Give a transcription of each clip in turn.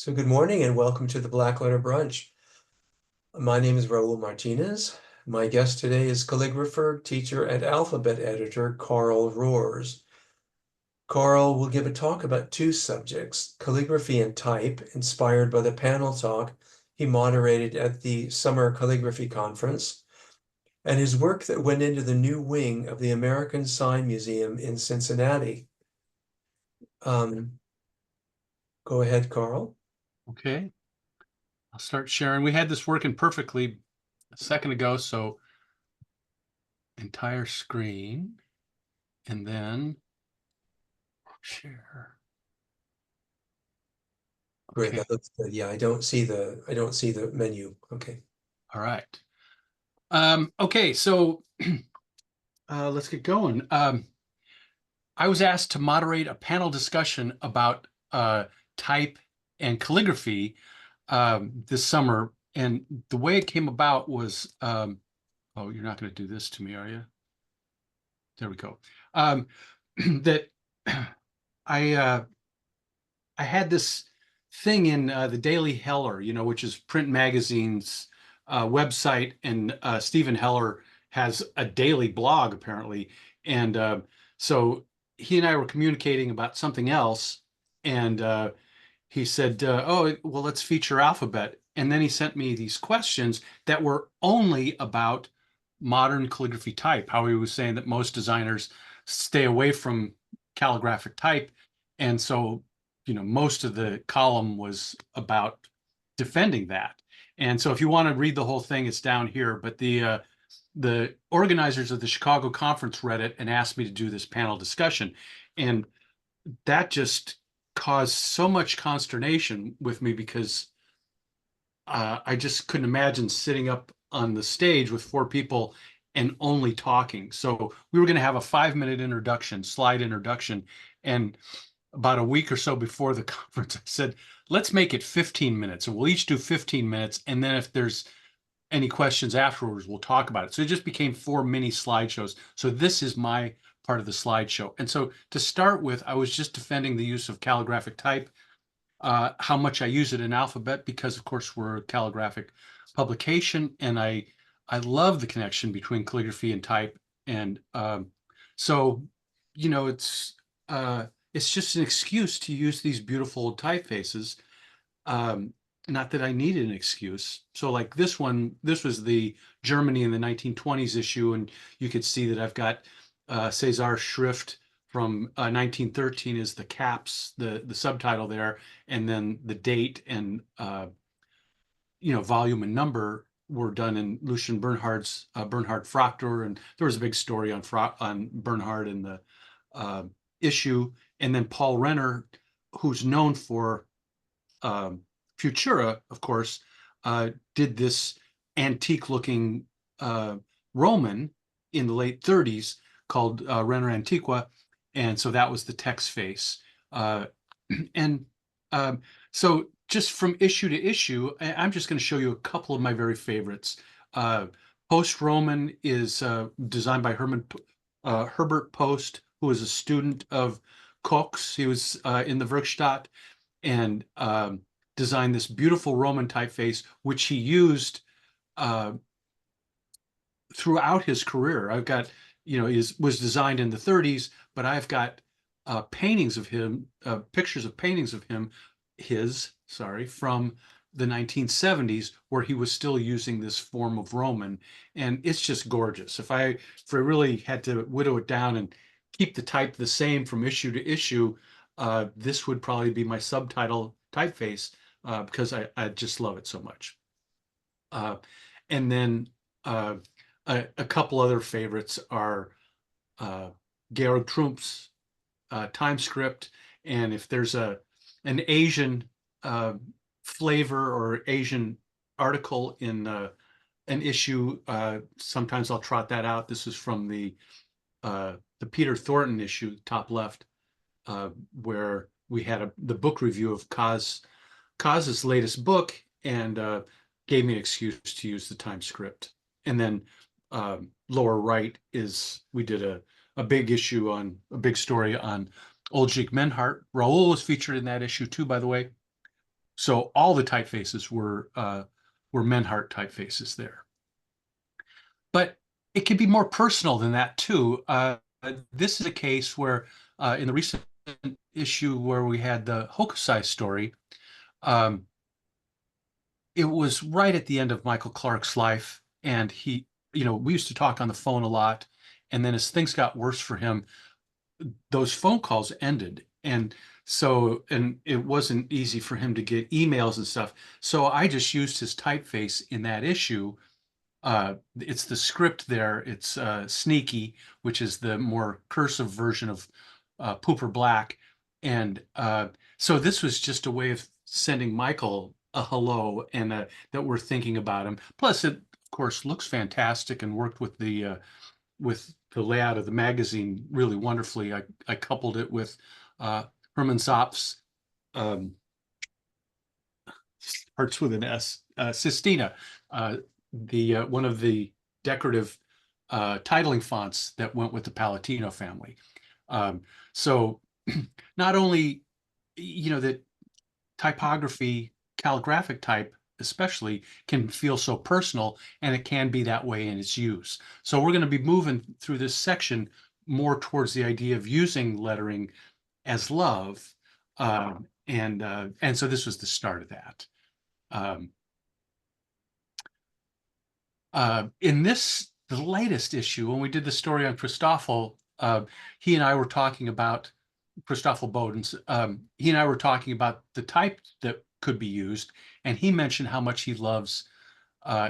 So good morning and welcome to the Blackletter Brunch. My name is Raul Martinez. My guest today is calligrapher, teacher, and alphabet editor Carl Rohrs. Carl will give a talk about two subjects, calligraphy and type, inspired by the panel talk he moderated at the Summer Calligraphy Conference, and his work that went into the new wing of the American Sign Museum in Cincinnati. Go ahead, Carl. Okay, I'll start sharing. We had this working perfectly a second ago, so entire screen and then share. Great, Okay, that looks good. Yeah, I don't see the menu. Okay. all right. Okay, so let's get going. I was asked to moderate a panel discussion about type and calligraphy this summer, and the way it came about was, oh, you're not going to do this to me, are you? There we go. That I I had this thing in the Daily Heller, which is print magazine's website, and Stephen Heller has a daily blog apparently, and so he and I were communicating about something else, and he said, "Oh, well, let's feature alphabet," and then he sent me these questions that were only about modern calligraphy type. How he was saying that most designers stay away from calligraphic type, and so most of the column was about defending that. And so if you want to read the whole thing, it's down here. But the organizers of the Chicago conference read it and asked me to do this panel discussion. And that just caused so much consternation with me because I just couldn't imagine sitting up on the stage with four people and only talking. So we were going to have a 5-minute introduction, slide introduction. And about a week or so before the conference, I said, let's make it 15 minutes and we'll each do 15 minutes. And then if there's any questions afterwards, we'll talk about it. So it just became 4 mini slideshows. So this is my part of the slideshow. And so to start with, I was just defending the use of calligraphic type, how much I use it in alphabet, because of course we're a calligraphic publication. And I love the connection between calligraphy and type. And so, you know, it's just an excuse to use these beautiful typefaces. Not that I needed an excuse. So like this one, this was the Germany in the 1920s issue, and you could see that I've got César Schrift from 1913 is the caps, the subtitle there, and then the date and volume and number were done in Lucian Bernhard's Bernhard Fraktur, and there was a big story on Bernhard in the issue, and then Paul Renner, who's known for Futura, of course, did this antique-looking Roman in the late 30s called Renner Antiqua, and so that was the text face. And so just from issue to issue, I'm just going to show you a couple of my very favorites. Post-Roman is designed by Herbert Post, who was a student of Koch's. He was in the Werkstatt and designed this beautiful Roman typeface, which he used throughout his career. I've got, was designed in the 30s, but I've got paintings of him, pictures of paintings of him, from the 1970s, where he was still using this form of Roman, and it's just gorgeous. If I really had to whittle it down and keep the type the same from issue to issue, this would probably be my subtitle typeface because I just love it so much. And then a couple other favorites are Georg Trump's time script, and if there's an Asian flavor or Asian article in an issue, sometimes I'll trot that out. This is from the Peter Thornton issue, top left, where we had the book review of Kaz's latest book, and gave me an excuse to use the time script. And then lower right is we did a big issue on a big story on Oldřich Menhart. Raoul was featured in that issue too, by the way. So all the typefaces were Menhart typefaces there. But it can be more personal than that too. This is a case where in the recent issue where we had the Hokusai story, um, it was right at the end of Michael Clark's life, and we used to talk on the phone a lot, and then as things got worse for him, those phone calls ended. And it wasn't easy for him to get emails and stuff. So I just used his typeface in that issue. It's the script there. It's Sneaky, which is the more cursive version of Pooper Black. And so this was just a way of sending Michael a hello and that we're thinking about him. Plus, it, of course, looks fantastic and worked with the layout of the magazine really wonderfully. I coupled it with Herman Zopp's um, starts with an S, Sistina, the one of the decorative titling fonts that went with the Palatino family. So not only, that typography, calligraphic type especially, can feel so personal, and it can be that way in its use. So we're going to be moving through this section more towards the idea of using lettering as love. And so this was the start of that. Um, in the latest issue, when we did the story on Christoffel, he and I were talking about Christoffel Bodens. He and I were talking about the type that could be used, and he mentioned how much he loves.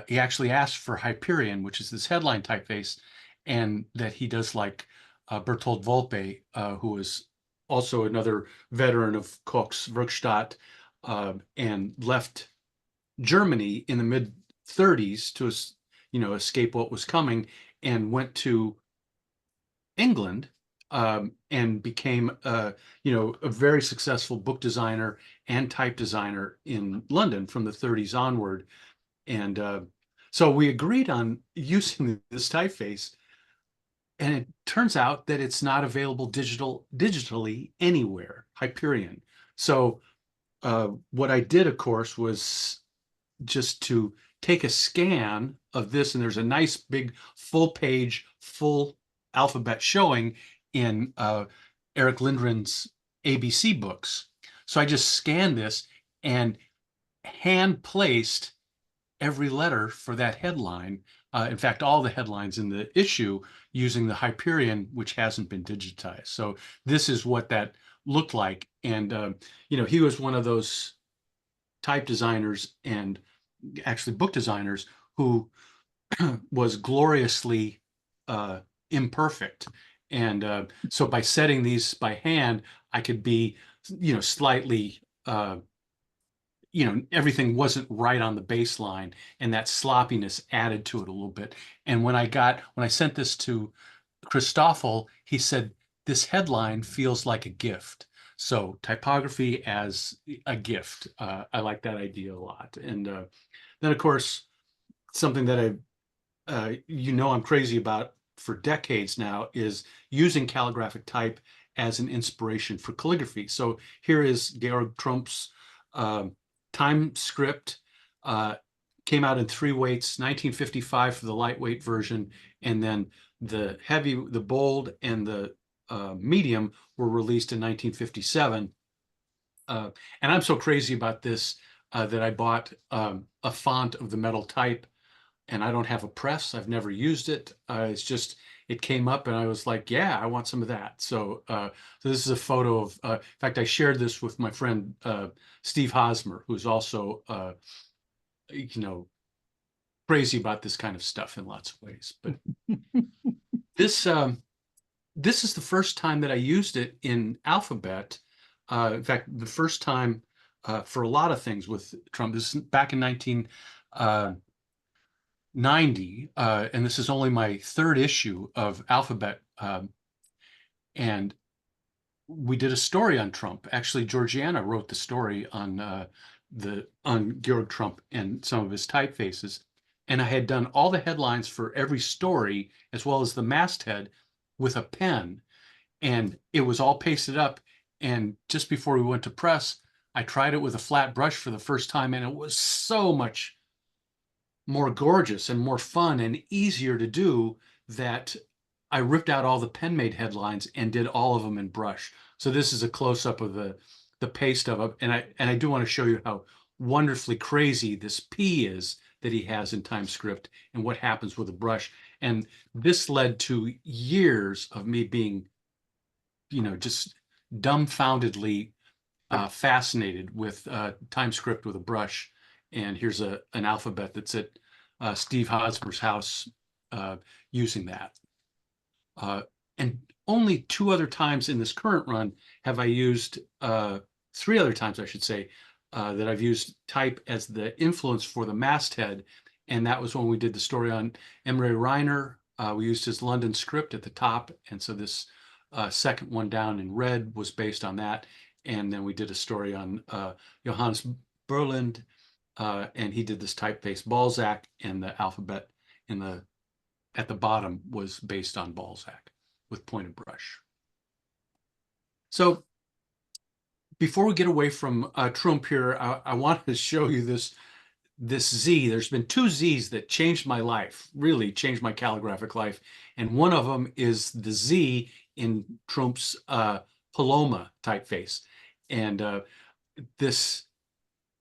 He actually asked for Hyperion, which is this headline typeface, and that he does like Bertold Volpe, who is also another veteran of Koch's Werkstatt, and left Germany in the mid 30s to escape what was coming, and went to England, and became a very successful book designer and type designer in London from the 30s onward. And so we agreed on using this typeface, and it turns out that it's not available digitally anywhere, Hyperion. So what I did, of course, was just to take a scan of this, and there's a nice big full page, full alphabet showing in Eric Lindgren's ABC books. So I just scanned this and hand placed every letter for that headline. In fact, all the headlines in the issue using the Hyperion, which hasn't been digitized. So this is what that looked like. And, he was one of those type designers and actually book designers who was gloriously imperfect. And so by setting these by hand, I could be, slightly, everything wasn't right on the baseline, and that sloppiness added to it a little bit. And when I sent this to Christoffel, he said, this headline feels like a gift. So typography as a gift. I like that idea a lot. And then, of course, something that I'm crazy about for decades now is using calligraphic type as an inspiration for calligraphy. So here is Georg Trump's time script. Came out in 3 weights, 1955 for the lightweight version, and then the bold, and the medium were released in 1957. And I'm so crazy about this that I bought a font of the metal type, and I don't have a press. I've never used it. It came up and I was like, yeah, I want some of that. So this is a photo of, in fact, I shared this with my friend Steve Hosmer, who's also, crazy about this kind of stuff in lots of ways. But this is the first time that I used it in Alphabet. In fact, the first time for a lot of things with Trump. This is back in 1990, and this is only my 3rd issue of Alphabet. And we did a story on Trump. Actually, Georgiana wrote the story on Georg Trump and some of his typefaces. And I had done all the headlines for every story, as well as the masthead, with a pen. And it was all pasted up. And just before we went to press, I tried it with a flat brush for the first time, and it was so much more gorgeous and more fun and easier to do that I ripped out all the pen-made headlines and did all of them in brush. So this is a close-up of the paste of it, and I do want to show you how wonderfully crazy this P is that he has in TimeScript and what happens with a brush. And this led to years of me being, just dumbfoundedly fascinated with TimeScript with a brush. And here's an alphabet that's at Steve Hosmer's house using that. And only 2 other times in this current run have I used, 3 other times, I should say, that I've used type as the influence for the masthead. And that was when we did the story on Emre Reiner. We used his London script at the top. And so this second one down in red was based on that. And then we did a story on Johannes Berland, and he did this typeface Balzac, and the alphabet at the bottom was based on Balzac with pointed brush. So before we get away from Trump here, I wanted to show you this Z. There's been 2 Z's that changed my life, really changed my calligraphic life. And one of them is the Z in Trump's Paloma typeface. And this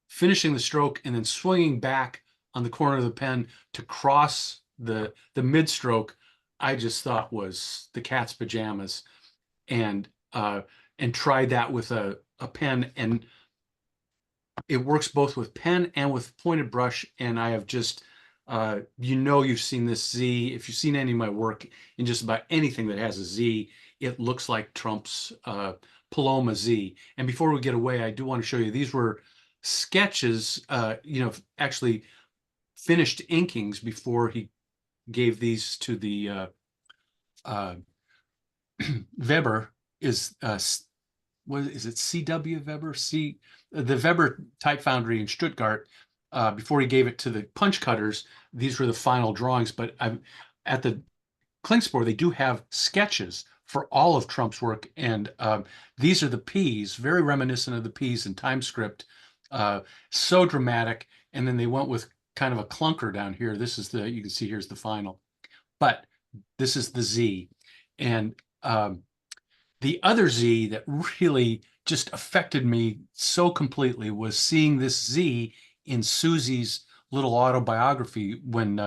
finishing the stroke and then swinging back on the corner of the pen to cross the mid stroke, I just thought was the cat's pajamas, and tried that with a pen, and it works both with pen and with pointed brush. And I have just you've seen this Z. If you've seen any of my work in just about anything that has a Z, it looks like Trump's Paloma Z. And before we get away, I do want to show you, these were sketches, actually finished inkings before he gave these to the Weber. What is it? C.W. Weber? The Weber Type Foundry in Stuttgart. Before he gave it to the punch cutters, these were the final drawings. But at the Klingspor, they do have sketches for all of Trump's work, and these are the P's, very reminiscent of the P's in TimeScript. So dramatic. And then they went with kind of a clunker down here. This is you can see here's the final, but this is the Z. And the other Z that really just affected me so completely was seeing this Z in Susie's little autobiography when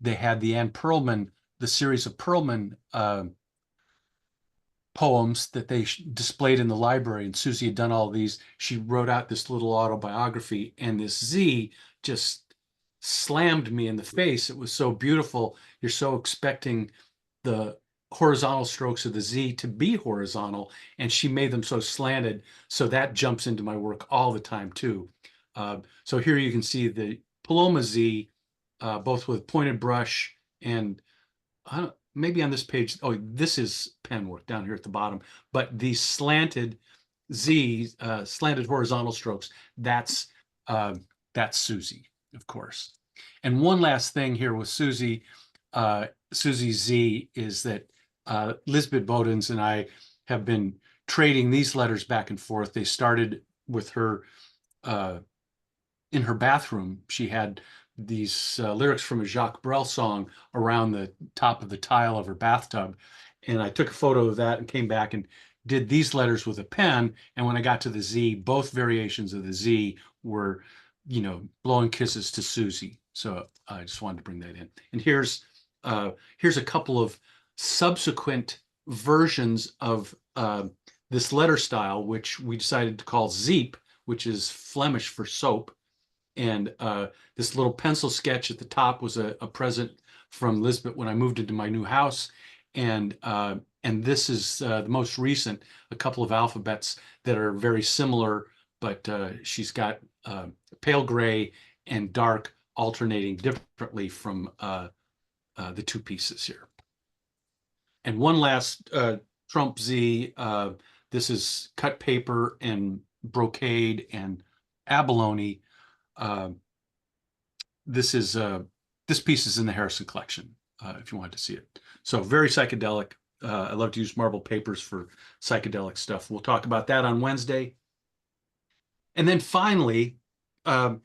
they had the Anne Perlman, the series of Perlman poems that they displayed in the library, and Susie had done all these. She wrote out this little autobiography, and this Z just slammed me in the face. It was so beautiful. You're so expecting the horizontal strokes of the Z to be horizontal, and she made them so slanted. So that jumps into my work all the time too. So here you can see the Paloma Z, both with pointed brush and maybe on this page, oh, this is pen work down here at the bottom, but these slanted Z, slanted horizontal strokes, that's Susie, of course. And one last thing here with Susie, Susie Z, is that Lisbeth Bodens and I have been trading these letters back and forth. They started with her in her bathroom. She had these lyrics from a Jacques Brel song around the top of the tile of her bathtub. And I took a photo of that and came back and did these letters with a pen. And when I got to the Z, both variations of the Z were, blowing kisses to Susie. So I just wanted to bring that in. And here's a couple of subsequent versions of this letter style, which we decided to call Zeep, which is Flemish for soap. And this little pencil sketch at the top was a present from Lisbeth when I moved into my new house. And this is the most recent, a couple of alphabets that are very similar, but she's got pale gray and dark alternating differently from the 2 pieces here. And one last Trump Z, this is cut paper and brocade and abalone. This piece is in the Harrison collection, if you want to see it. So very psychedelic. I love to use marble papers for psychedelic stuff. We'll talk about that on Wednesday. And then finally, um,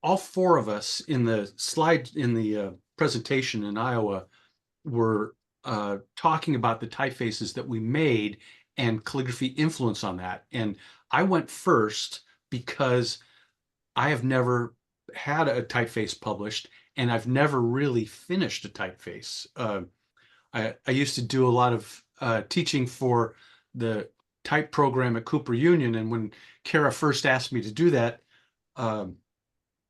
all four of us in the slide in the presentation in Iowa were talking about the typefaces that we made and calligraphy influence on that. And I went first because I have never had a typeface published, and I've never really finished a typeface. I used to do a lot of teaching for the type program at Cooper Union, and when Kara first asked me to do that, um,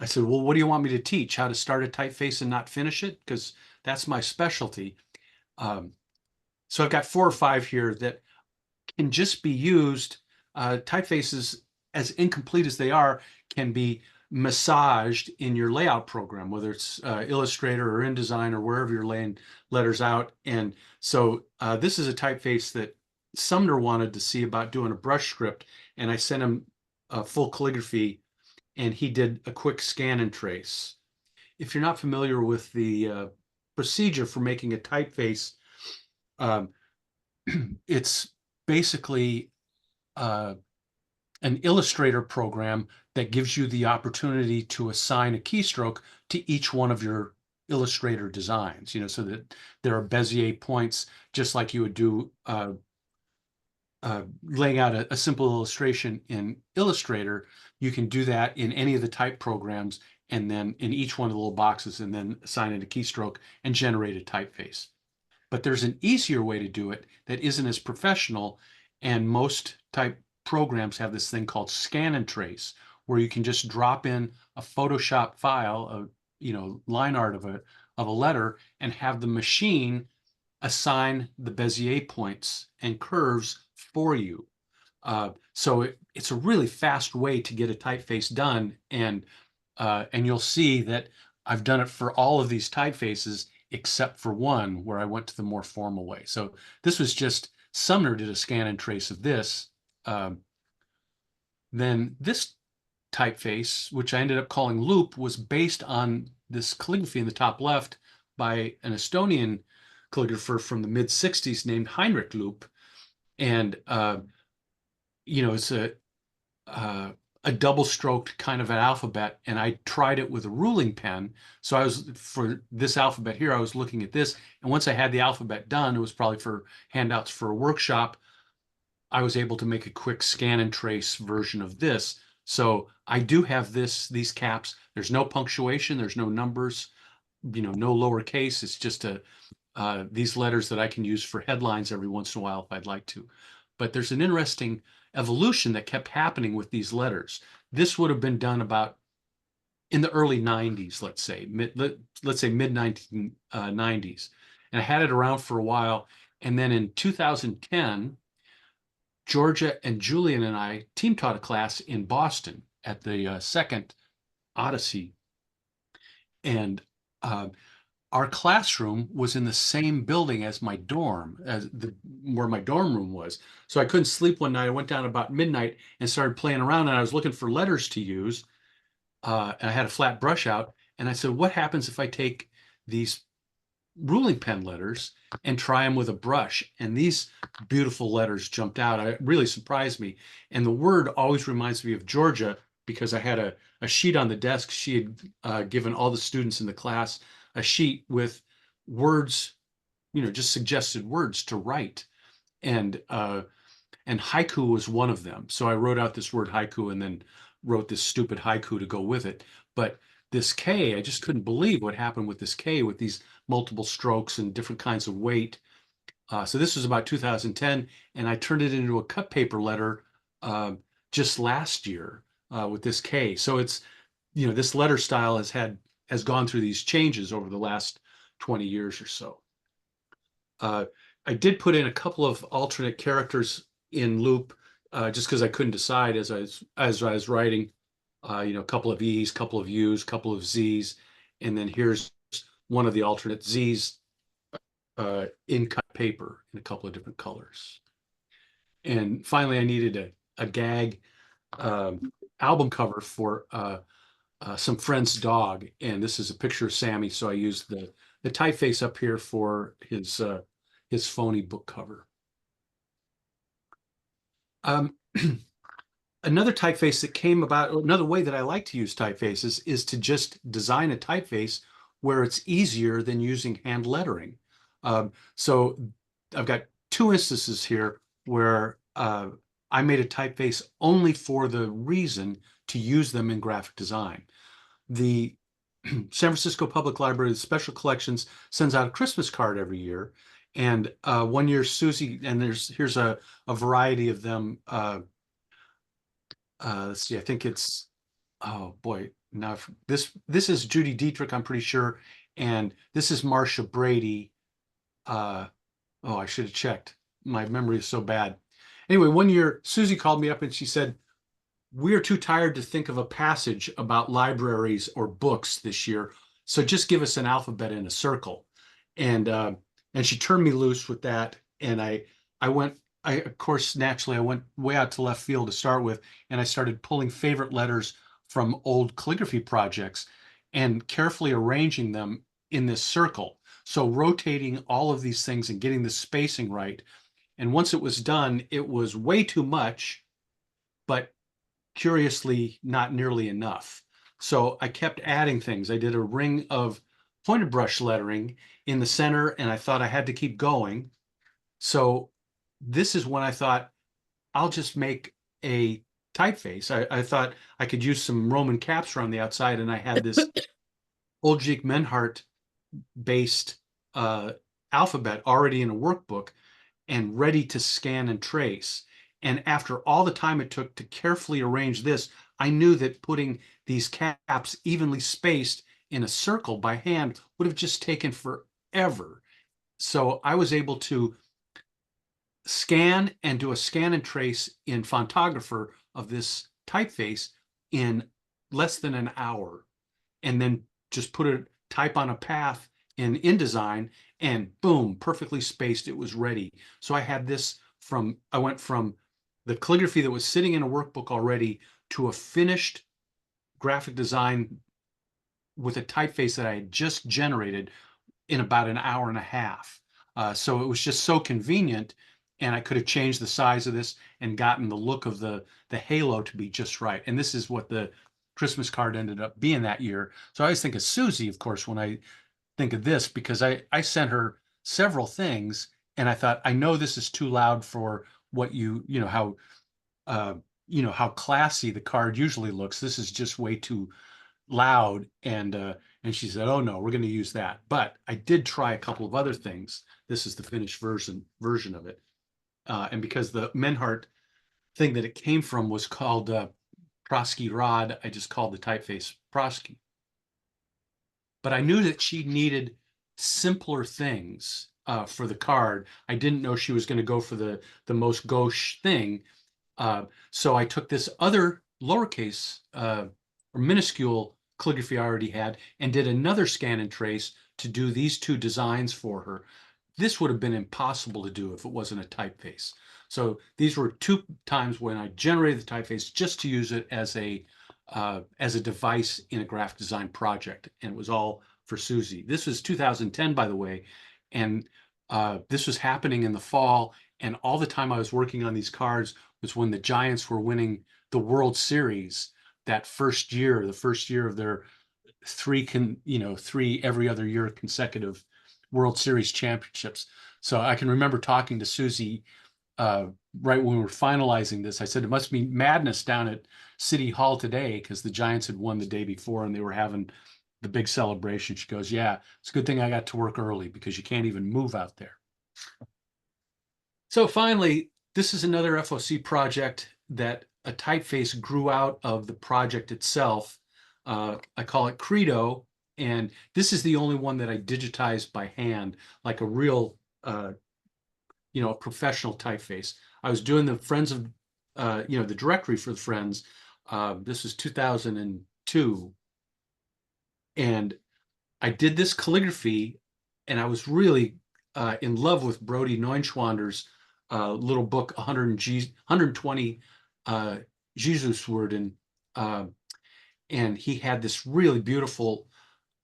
I said, "Well, what do you want me to teach? How to start a typeface and not finish it? Because that's my specialty." Um, so I've got 4 or 5 here that can just be used. Typefaces, as incomplete as they are, can be massaged in your layout program, whether it's Illustrator or InDesign or wherever you're laying letters out. And so this is a typeface that Sumner wanted to see about doing a brush script, and I sent him a full calligraphy, and he did a quick scan and trace. If you're not familiar with the procedure for making a typeface, um, it's basically uh, an Illustrator program that gives you the opportunity to assign a keystroke to each one of your Illustrator designs, so that there are Bezier points, just like you would do laying out a simple illustration in Illustrator. You can do that in any of the type programs, and then in each one of the little boxes, and then assign it a keystroke and generate a typeface. But there's an easier way to do it that isn't as professional, and most type programs have this thing called scan and trace, where you can just drop in a Photoshop file of, line art of a letter, and have the machine assign the Bezier points and curves for you. So it's a really fast way to get a typeface done, and you'll see that I've done it for all of these typefaces except for one where I went to the more formal way. So this was just Sumner did a scan and trace of this. Um, then this typeface, which I ended up calling Loop, was based on this calligraphy in the top left by an Estonian calligrapher from the mid 60s named Heinrich Loop. And, it's uh, a double stroked kind of an alphabet, and I tried it with a ruling pen. So for this alphabet here, I was looking at this, and once I had the alphabet done, it was probably for handouts for a workshop, I was able to make a quick scan and trace version of this. So I do have these caps. There's no punctuation, there's no numbers, no lowercase. It's just these letters that I can use for headlines every once in a while if I'd like to. But there's an interesting evolution that kept happening with these letters. This would have been done about in the early 90s, let's say, let's say mid 1990s. And I had it around for a while. And then in 2010, Georgia and Julian and I team taught a class in Boston at the second Odyssey. And our classroom was in the same building as my dorm, where my dorm room was. So I couldn't sleep one night. I went down about midnight and started playing around, and I was looking for letters to use. And I had a flat brush out, and I said, "What happens if I take these ruling pen letters and try them with a brush?" And these beautiful letters jumped out. It really surprised me. And the word always reminds me of Georgia, because I had a sheet on the desk. She had given all the students in the class a sheet with words, just suggested words to write. And haiku was one of them. So I wrote out this word haiku and then wrote this stupid haiku to go with it. But this K, I just couldn't believe what happened with this K, with these multiple strokes and different kinds of weight. So this was about 2010, and I turned it into a cut paper letter just last year with this K. So it's, this letter style has gone through these changes over the last 20 years or so. I did put in a couple of alternate characters in Loop, just because I couldn't decide as I was writing. A couple of E's, couple of U's, couple of Z's, and then here's one of the alternate Z's in cut paper in a couple of different colors. And finally, I needed a gag album cover for some friend's dog, and this is a picture of Sammy. So I used the typeface up here for his phony book cover. another typeface that came about, another way that I like to use typefaces is to just design a typeface where it's easier than using hand lettering. So I've got two instances here where I made a typeface only for the reason to use them in graphic design. The San Francisco Public Library Special Collections sends out a Christmas card every year. And one year Susie, and here's a variety of them. Let's see, I think it's, oh boy, now this is Judy Dietrich, I'm pretty sure, and this is Marcia Brady. Uh, oh, I should have checked. My memory is so bad. Anyway, one year Susie called me up and she said, "We are too tired to think of a passage about libraries or books this year, so just give us an alphabet in a circle." And and she turned me loose with that, and I went. I of course naturally I went way out to left field to start with, and I started pulling favorite letters from old calligraphy projects and carefully arranging them in this circle. So rotating all of these things and getting the spacing right. And once it was done, it was way too much, but curiously not nearly enough. So I kept adding things. I did a ring of pointed brush lettering in the center, and I thought I had to keep going. So this is when I thought I'll just make a typeface. I thought I could use some Roman caps around the outside, and I had this Oljik Menhart based alphabet already in a workbook and ready to scan and trace. And after all the time it took to carefully arrange this, I knew that putting these caps evenly spaced in a circle by hand would have just taken forever. So I was able to scan and do a scan and trace in Fontographer of this typeface in less than an hour, and then just put a type on a path in InDesign, and boom, perfectly spaced, it was ready. So I had this I went from the calligraphy that was sitting in a workbook already to a finished graphic design with a typeface that I had just generated in about an hour and a half. So it was just so convenient, and I could have changed the size of this and gotten the look of the halo to be just right. And this is what the Christmas card ended up being that year. So I always think of Susie, of course, when I think of this, because I sent her several things, and I thought, I know this is too loud for what uh, how classy the card usually looks. This is just way too loud. And she said, "Oh no, we're going to use that." But I did try a couple of other things. This is the finished version of it. And because the Menhart thing that it came from was called Prosky Rod, I just called the typeface Prosky. But I knew that she needed simpler things for the card. I didn't know she was going to go for the most gauche thing. So I took this other lowercase or minuscule calligraphy I already had and did another scan and trace to do these two designs for her. This would have been impossible to do if it wasn't a typeface. So these were two times when I generated the typeface just to use it as a device in a graphic design project, and it was all for Susie. This was 2010, by the way, and this was happening in the fall, and all the time I was working on these cards was when the Giants were winning the World Series that first year, the first year of their three every other year consecutive World Series championships. So I can remember talking to Susie uh, right when we were finalizing this. I said, "It must be madness down at City Hall today because the Giants had won the day before and they were having the big celebration." She goes, "Yeah, it's a good thing I got to work early because you can't even move out there." So finally, this is another FOC project that a typeface grew out of the project itself. I call it Credo, and this is the only one that I digitized by hand, like a real, a professional typeface. I was doing the Friends of, the directory for the Friends. This was 2002, and I did this calligraphy, and I was really in love with Brody Neuenschwander's little book, 120 uh, Jesus word, and he had this really beautiful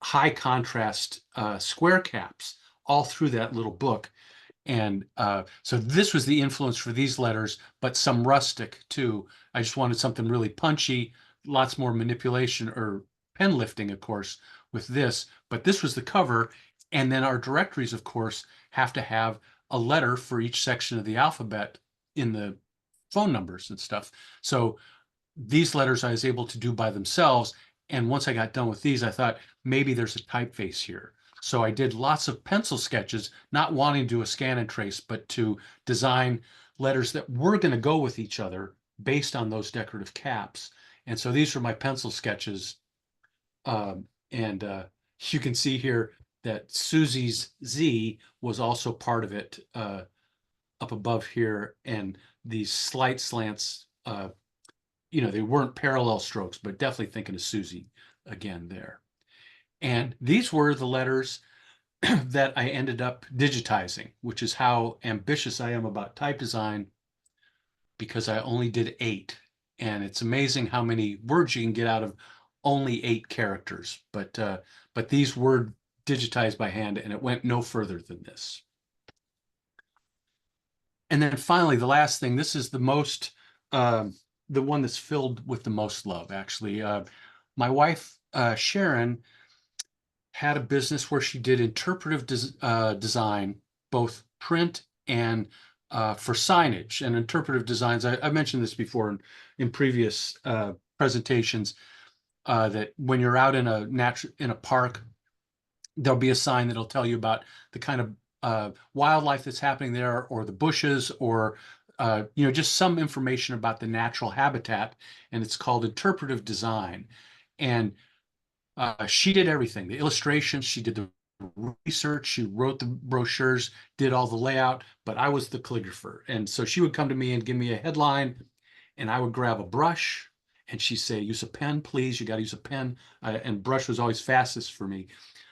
high contrast square caps all through that little book. And so this was the influence for these letters, but some rustic too. I just wanted something really punchy, lots more manipulation or pen lifting, of course, with this. But this was the cover. And then our directories, of course, have to have a letter for each section of the alphabet in the phone numbers and stuff. So these letters I was able to do by themselves. And once I got done with these, I thought maybe there's a typeface here. So I did lots of pencil sketches, not wanting to do a scan and trace, but to design letters that were going to go with each other based on those decorative caps. And so these are my pencil sketches. And you can see here that Susie's Z was also part of it up above here. And these slight slants, they weren't parallel strokes, but definitely thinking of Susie again there. And these were the letters that I ended up digitizing, which is how ambitious I am about type design, because I only did 8. And it's amazing how many words you can get out of only 8 characters. But these were digitized by hand, and it went no further than this. And then finally, the last thing, this is the one that's filled with the most love, actually. My wife, Sharon, had a business where she did interpretive design, both print and for signage and interpretive designs. I mentioned this before in previous presentations, that when you're out in a park, there'll be a sign that'll tell you about the kind of wildlife that's happening there, or the bushes, or just some information about the natural habitat, and it's called interpretive design. And she did everything, the illustrations, she did the research, she wrote the brochures, did all the layout, but I was the calligrapher. And so she would come to me and give me a headline, and I would grab a brush, and she'd say, use a pen, please, you got to use a pen. And brush was always fastest for me.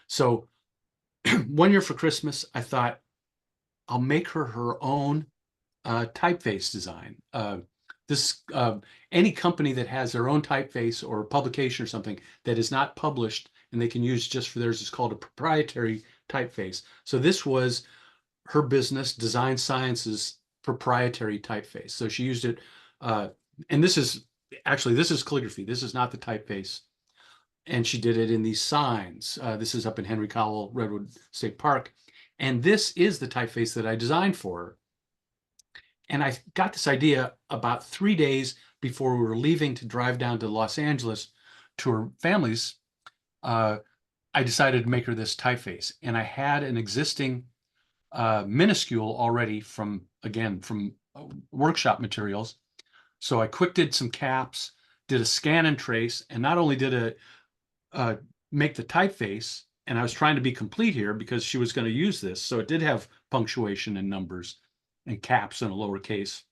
So one year for Christmas, I thought I'll make her own typeface design. This Any company that has their own typeface or publication or something that is not published and they can use just for theirs is called a proprietary typeface. So this was her business, Design Sciences proprietary typeface. So she used it, and this is calligraphy. This is not the typeface. And she did it in these signs. This is up in Henry Cowell, Redwood State Park. And this is the typeface that I designed for her. And I got this idea about 3 days before we were leaving to drive down to Los Angeles to her family's. I decided to make her this typeface. And I had an existing minuscule already from workshop materials. So I quick did some caps, did a scan and trace, and not only did make the typeface, and I was trying to be complete here because she was going to use this. So it did have punctuation and numbers and caps and a lowercase.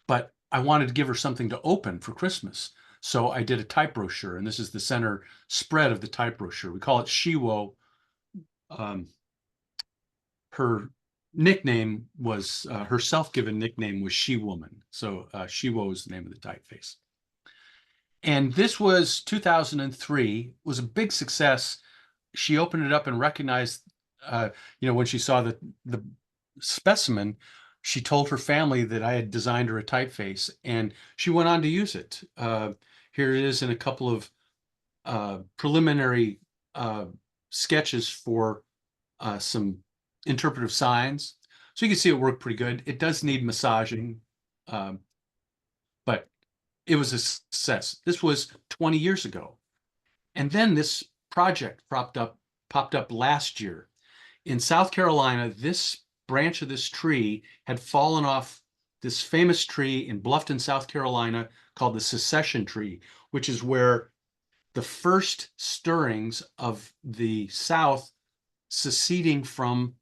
But I wanted to give her something to open for Christmas. So I did a type brochure, and this is the center spread of the type brochure. We call it Shiwo. Her nickname was, her self-given nickname was She Woman. So Shiwo is the name of the typeface. And this was 2003, was a big success. She opened it up and recognized, when she saw the specimen, she told her family that I had designed her a typeface, and she went on to use it. Here it is in a couple of preliminary sketches for some interpretive signs. So you can see it worked pretty good. It does need massaging, but it was a success. This was 20 years ago. And then this project popped up last year. In South Carolina, this branch of this tree had fallen off this famous tree in Bluffton, South Carolina, called the Secession Tree, which is where the first stirrings of the South seceding from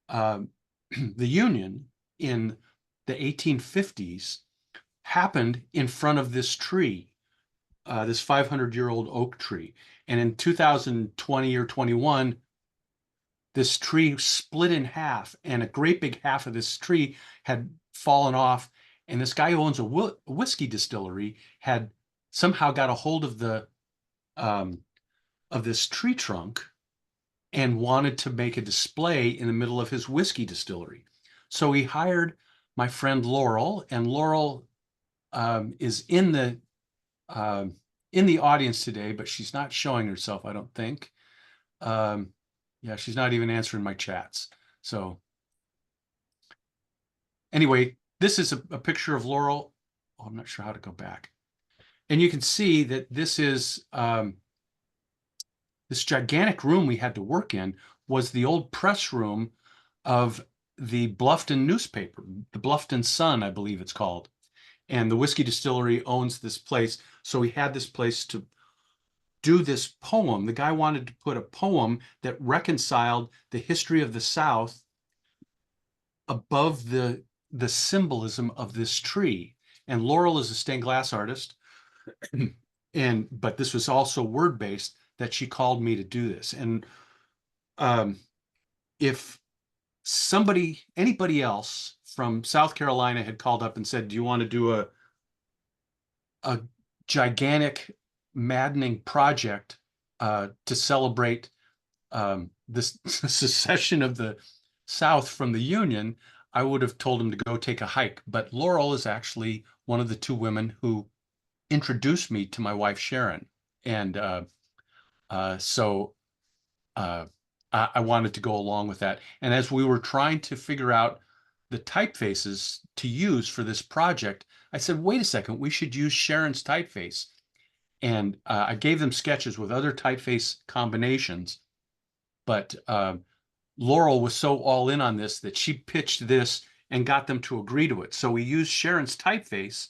the Union in the 1850s happened in front of this tree, this 500-year-old oak tree. And in 2020 or 21, this tree split in half, and a great big half of this tree had fallen off. And this guy who owns a whiskey distillery had somehow got a hold of of this tree trunk and wanted to make a display in the middle of his whiskey distillery. So he hired my friend Laurel, and Laurel is um, in the audience today, but she's not showing herself, I don't think. Yeah, she's not even answering my chats. So anyway, this is a picture of Laurel. Oh, I'm not sure how to go back. And you can see that this is this gigantic room we had to work in was the old press room of the Bluffton newspaper, the Bluffton Sun, I believe it's called. And the whiskey distillery owns this place. So we had this place to do this poem. The guy wanted to put a poem that reconciled the history of the South above the symbolism of this tree. And Laurel is a stained glass artist, but this was also word based that she called me to do this. And if anybody else from South Carolina had called up and said, "Do you want to do a gigantic, maddening project to celebrate this secession of the South from the Union," I would have told him to go take a hike. But Laurel is actually one of the two women who introduced me to my wife, Sharon. And so I wanted to go along with that. And as we were trying to figure out the typefaces to use for this project, I said, wait a second, we should use Sharon's typeface. And I gave them sketches with other typeface combinations, but Laurel was so all in on this that she pitched this and got them to agree to it. So we used Sharon's typeface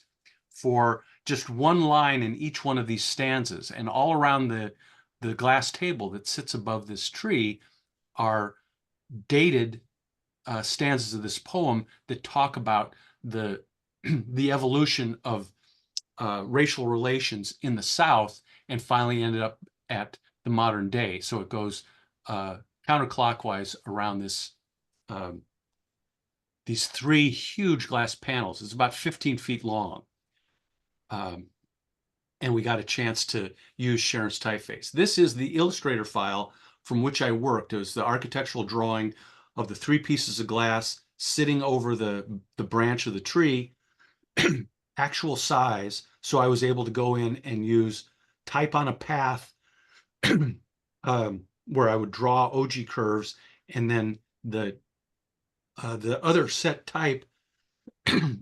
for just one line in each one of these stanzas. And all around the glass table that sits above this tree are dated stanzas of this poem that talk about the the evolution of racial relations in the South and finally ended up at the modern day. So it goes counterclockwise around these three huge glass panels. It's about 15 feet long. And we got a chance to use Sharon's typeface. This is the Illustrator file from which I worked. It was the architectural drawing of the three pieces of glass sitting over the branch of the tree, actual size. So I was able to go in and use type on a path where I would draw OG curves, and then the other set type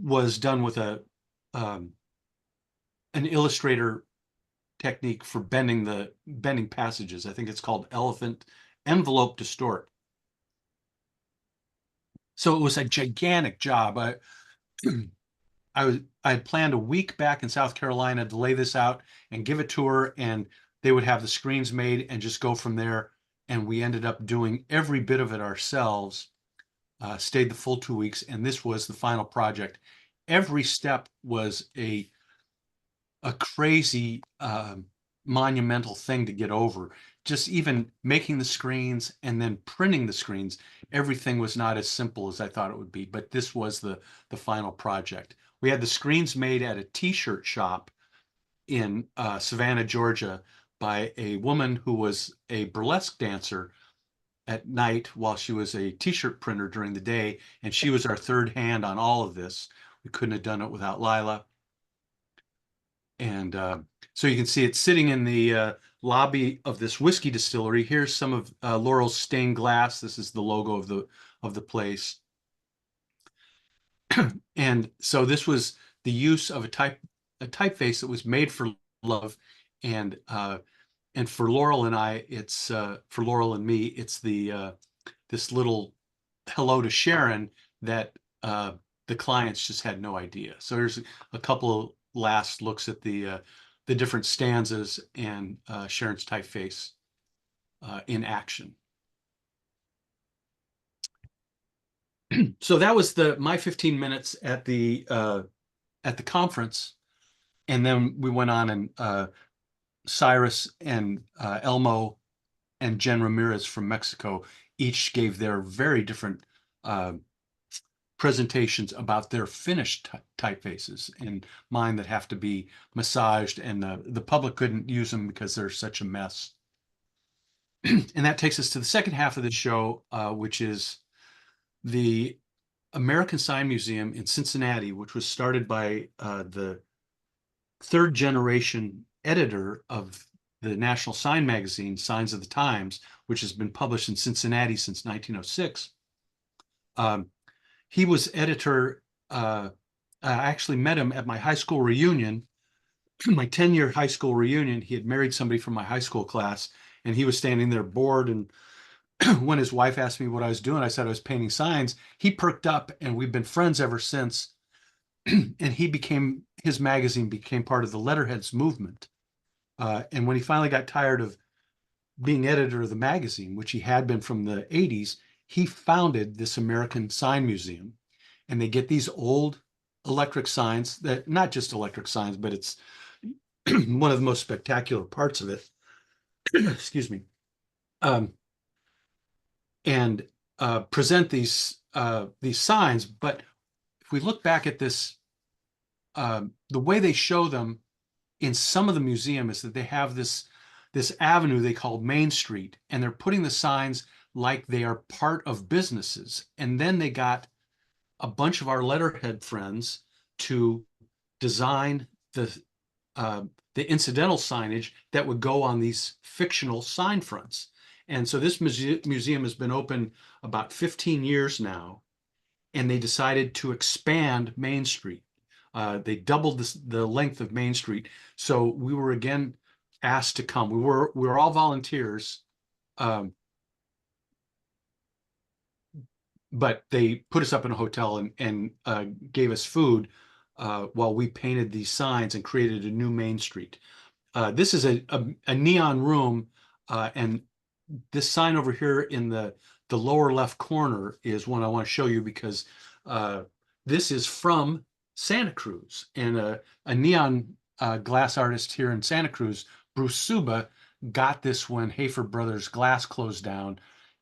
was done with an Illustrator technique for bending passages. I think it's called elephant envelope distort. So it was a gigantic job. I had planned a week back in South Carolina to lay this out and give it to her, and they would have the screens made and just go from there. And we ended up doing every bit of it ourselves. Stayed the full 2 weeks, and this was the final project. Every step was a crazy monumental thing to get over. Just even making the screens and then printing the screens, everything was not as simple as I thought it would be. But this was the final project. We had the screens made at a t-shirt shop in Savannah, Georgia, by a woman who was a burlesque dancer at night while she was a t-shirt printer during the day, and she was our third hand on all of this. We couldn't have done it without Lila. And so you can see it sitting in the lobby of this whiskey distillery. Here's some of Laurel's stained glass. This is the logo of the place. And so this was the use of a typeface that was made for love, and for Laurel and I, it's for Laurel and me, it's the this little hello to Sharon that the clients just had no idea. So there's a couple of last looks at the different stanzas and Sharon's typeface in action. So that was my 15 minutes at the conference, and then we went on, and Cyrus and Elmo and Jen Ramirez from Mexico each gave their very different presentations about their finished typefaces, and mine that have to be massaged, and the public couldn't use them because they're such a mess. And that takes us to the second half of the show, which is the American Sign Museum in Cincinnati, which was started by the third generation editor of the National Sign magazine, Signs of the Times, which has been published in Cincinnati since 1906. He was editor. I actually met him at my high school reunion, my 10-year high school reunion. He had married somebody from my high school class, and he was standing there bored. And when his wife asked me what I was doing, I said I was painting signs. He perked up, and we've been friends ever since. And his magazine became part of the Letterheads movement. And when he finally got tired of being editor of the magazine, which he had been from the 80s, he founded this American Sign Museum. And they get these old electric signs, that not just electric signs, but it's one of the most spectacular parts of it. Excuse me. Um, and present these signs. But if we look back at this, the way they show them in some of the museum is that they have this avenue they call Main Street, and they're putting the signs like they are part of businesses. And then they got a bunch of our letterhead friends to design the incidental signage that would go on these fictional sign fronts. And so this museum has been open about 15 years now, and they decided to expand Main Street. They doubled the length of Main Street. So we were again asked to come. We were all volunteers, but they put us up in a hotel and gave us food while we painted these signs and created a new Main Street. This is a neon room, and this sign over here in the lower left corner is one I want to show you because this is from Santa Cruz, and a neon glass artist here in Santa Cruz, Bruce Suba, got this when Hayford Brothers Glass closed down,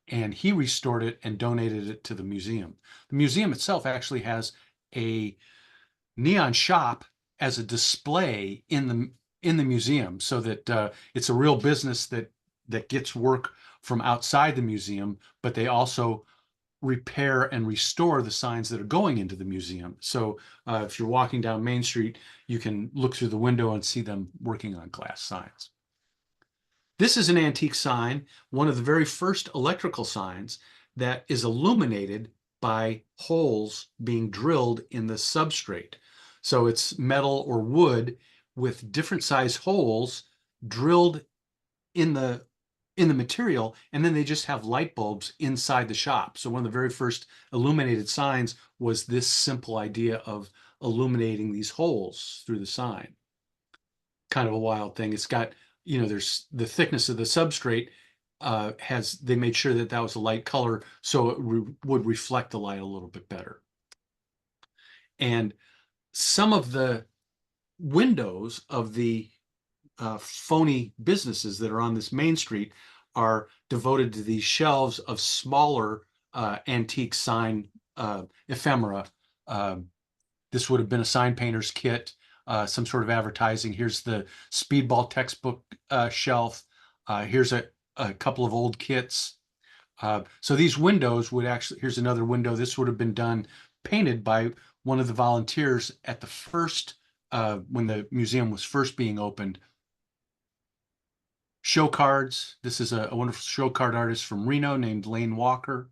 and he restored it and donated it to the museum. The museum itself actually has a neon shop as a display in the museum, so that it's a real business that gets work from outside the museum, but they also repair and restore the signs that are going into the museum. So if you're walking down Main Street, you can look through the window and see them working on glass signs. This is an antique sign, one of the very first electrical signs that is illuminated by holes being drilled in the substrate. So it's metal or wood with different size holes drilled in the material, and then they just have light bulbs inside the shop. So one of the very first illuminated signs was this simple idea of illuminating these holes through the sign. Kind of a wild thing. It's got, there's the thickness of the substrate they made sure that was a light color so it would reflect the light a little bit better. And some of the windows of the phony businesses that are on this Main Street are devoted to these shelves of smaller antique sign ephemera. This would have been a sign painter's kit, some sort of advertising. Here's the Speedball textbook shelf. Here's a couple of old kits. So these windows would actually, here's another window. This would have been painted by one of the volunteers at the first, when the museum was first being opened. Show cards. This is a wonderful show card artist from Reno named Lane Walker.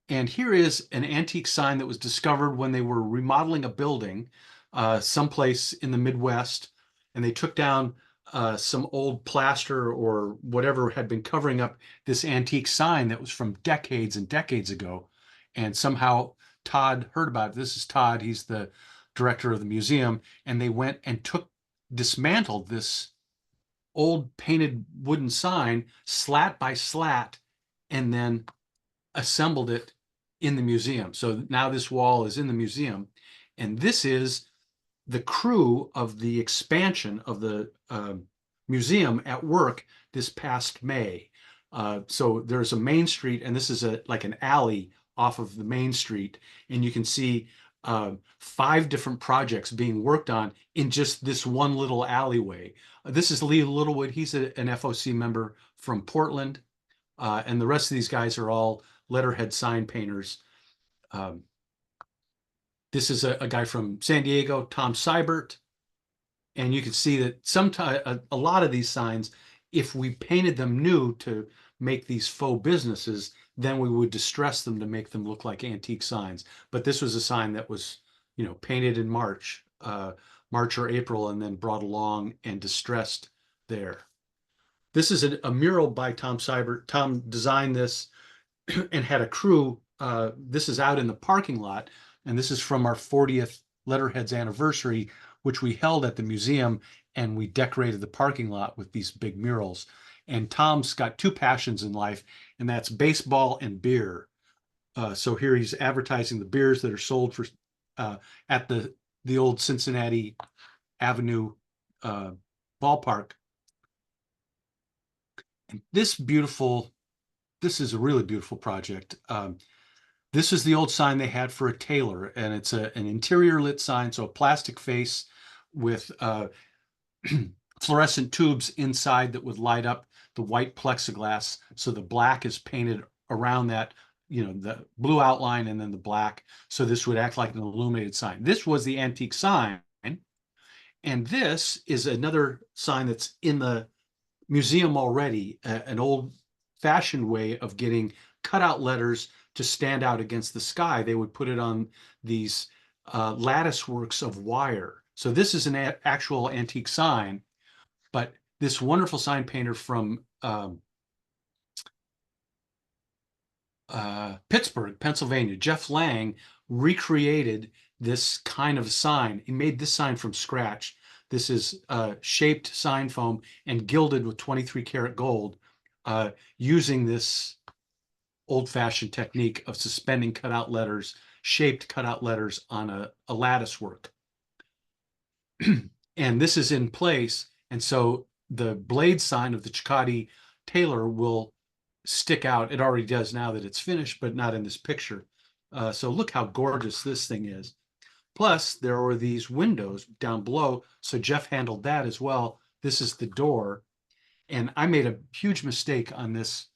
And here is an antique sign that was discovered when they were remodeling a building someplace in the Midwest. And they took down some old plaster or whatever had been covering up this antique sign that was from decades and decades ago. And somehow Todd heard about it. This is Todd. He's the director of the museum. And they went and dismantled this old painted wooden sign slat by slat and then assembled it in the museum. So now this wall is in the museum. And this is the crew of the expansion of the museum at work this past May. So there's a Main Street, and this is like an alley off of the Main Street. And you can see 5 different projects being worked on in just this one little alleyway. This is Lee Littlewood. He's an FOC member from Portland. And the rest of these guys are all letterhead sign painters. Um, this is a guy from San Diego, Tom Seibert. And you can see that sometimes a lot of these signs, if we painted them new to make these faux businesses, then we would distress them to make them look like antique signs. But this was a sign that was, painted in March or April, and then brought along and distressed there. This is a mural by Tom Seibert. Tom designed this and had a crew. This is out in the parking lot, and this is from our 40th Letterheads anniversary, which we held at the museum, and we decorated the parking lot with these big murals. And Tom's got 2 passions in life, and that's baseball and beer. So here he's advertising the beers that are sold for at the old Cincinnati Avenue ballpark. And this is a really beautiful project. This is the old sign they had for a tailor, and it's an interior lit sign, so a plastic face with fluorescent tubes inside that would light up the white plexiglass. So the black is painted around that, the blue outline and then the black. So this would act like an illuminated sign. This was the antique sign. And this is another sign that's in the museum already, an old fashioned way of getting cutout letters to stand out against the sky. They would put it on these lattice works of wire. So this is an actual antique sign, but this wonderful sign painter from Pittsburgh, Pennsylvania, Jeff Lang, recreated this kind of sign. He made this sign from scratch. This is shaped sign foam and gilded with 23 karat gold, using this old-fashioned technique of suspending cutout letters, shaped cutout letters on a lattice work. And this is in place, and so the blade sign of the Cincinnati tailor will stick out. It already does now that it's finished, but not in this picture. So look how gorgeous this thing is. Plus, there were these windows down below, so Jeff handled that as well. This is the door, and I made a huge mistake on this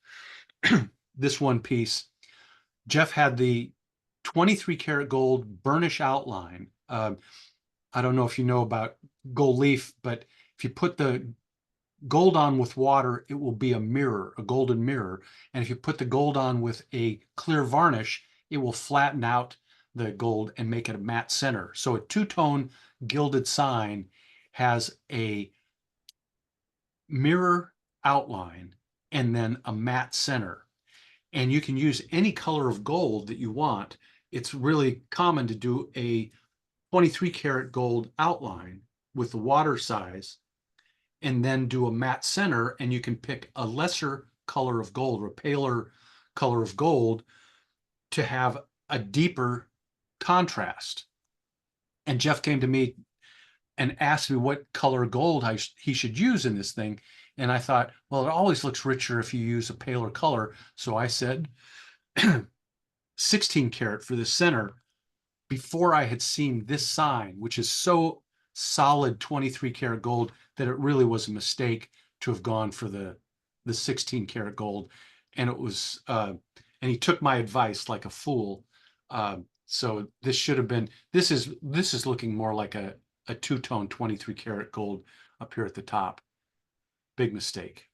this one piece. Jeff had the 23 karat gold burnish outline. I don't know if you know about gold leaf, but if you put the gold on with water, it will be a mirror, a golden mirror. And if you put the gold on with a clear varnish, it will flatten out the gold and make it a matte center. So a 2-tone gilded sign has a mirror outline and then a matte center. And you can use any color of gold that you want. It's really common to do a 23 karat gold outline with the water size and then do a matte center, and you can pick a lesser color of gold or a paler color of gold to have a deeper contrast. And Jeff came to me and asked me what color gold he should use in this thing. And I thought, well, it always looks richer if you use a paler color. So I said 16 karat for the center, before I had seen this sign, which is so solid 23 karat gold that it really was a mistake to have gone for the 16 karat gold. And it was, and he took my advice like a fool. So this should have been, this is looking more like a 2-tone 23 karat gold up here at the top. Big mistake.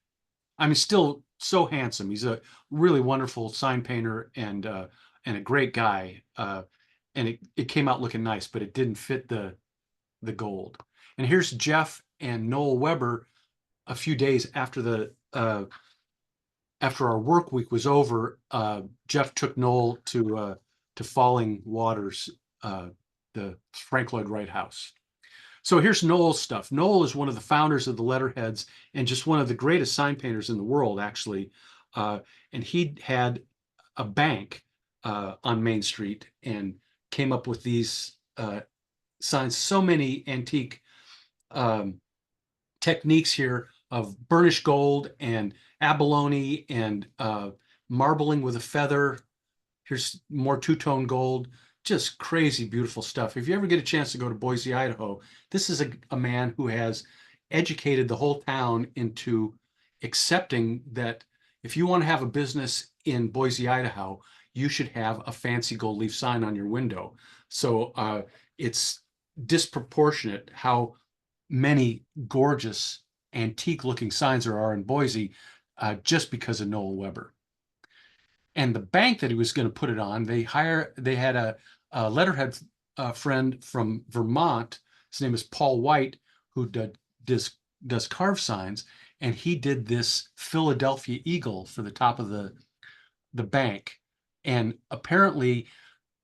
I mean, still so handsome. He's a really wonderful sign painter and a great guy. And it came out looking nice, but it didn't fit the gold. And here's Jeff and Noel Weber a few days after after our work week was over. Jeff took Noel to Falling Waters, the Frank Lloyd Wright house. So here's Noel's stuff. Noel is one of the founders of the Letterheads and just one of the greatest sign painters in the world, actually. And he had a bank on Main Street and came up with these signs. So many antique techniques here of burnished gold and abalone and marbling with a feather. Here's more 2-tone gold. just crazy beautiful stuff. If you ever get a chance to go to Boise, Idaho, this is a man who has educated the whole town into accepting that if you want to have a business in Boise, Idaho, you should have a fancy gold leaf sign on your window. So it's disproportionate how many gorgeous antique looking signs there are in Boise just because of Noel Weber. And the bank that he was going to put it on, they had a letterhead friend from Vermont. His name is Paul White, who does carved signs, and he did this Philadelphia eagle for the top of the bank. And apparently,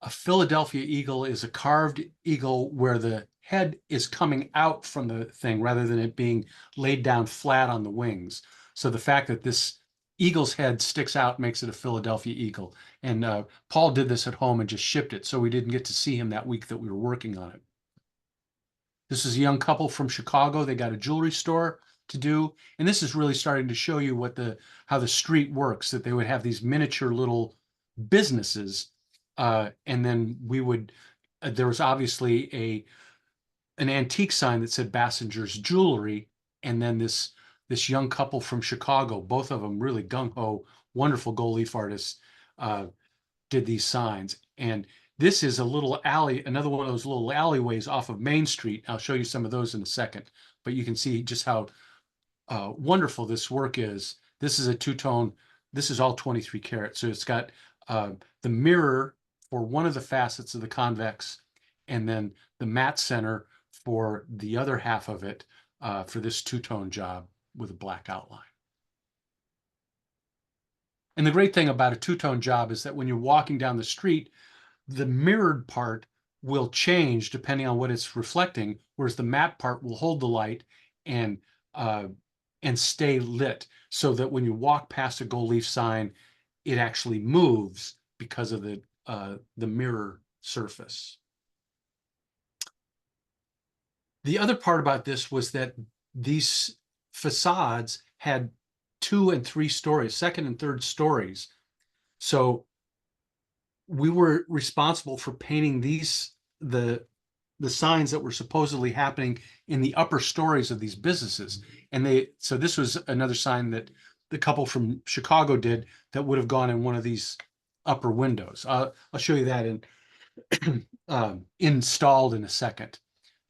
a Philadelphia eagle is a carved eagle where the head is coming out from the thing rather than it being laid down flat on the wings. So the fact that this eagle's head sticks out makes it a Philadelphia eagle. And Paul did this at home and just shipped it, so we didn't get to see him that week that we were working on it. This is a young couple from Chicago. They got a jewelry store to do, and this is really starting to show you how the street works, that they would have these miniature little businesses, and then there was obviously an antique sign that said Bassinger's Jewelry, and then this young couple from Chicago, both of them really gung-ho, wonderful gold leaf artists, did these signs. And this is a little alley, another one of those little alleyways off of Main Street. I'll show you some of those in a second, but you can see just how wonderful this work is. This is a two-tone, this is all 23 karat. So it's got the mirror for one of the facets of the convex, and then the matte center for the other half of it for this two-tone job with a black outline. And the great thing about a two-tone job is that when you're walking down the street, the mirrored part will change depending on what it's reflecting, whereas the matte part will hold the light and stay lit, so that when you walk past a gold leaf sign, it actually moves because of the mirror surface. The other part about this was that these facades had 2 and 3 stories, second and third stories. So we were responsible for painting the signs that were supposedly happening in the upper stories of these businesses. And so this was another sign that the couple from Chicago did that would have gone in one of these upper windows. I'll show you that installed in a second.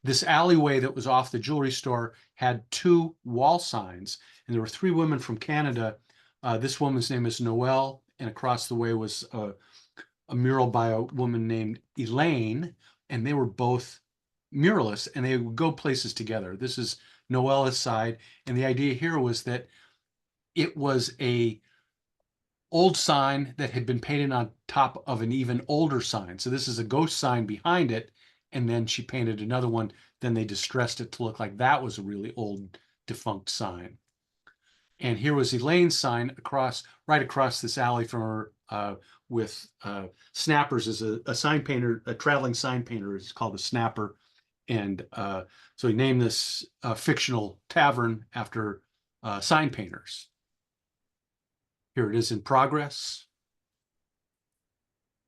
This alleyway that was off the jewelry store had 2 wall signs, and there were 3 women from Canada. This woman's name is Noelle, and across the way was a mural by a woman named Elaine, and they were both muralists, and they would go places together. This is Noelle's side, and the idea here was that it was a old sign that had been painted on top of an even older sign. So this is a ghost sign behind it, and then she painted another one. Then they distressed it to look like that was a really old defunct sign. And here was Elaine's sign right across this alley from her, with Snappers as a sign painter, a traveling sign painter. It's called a Snapper. And so he named this fictional tavern after sign painters. Here it is in progress.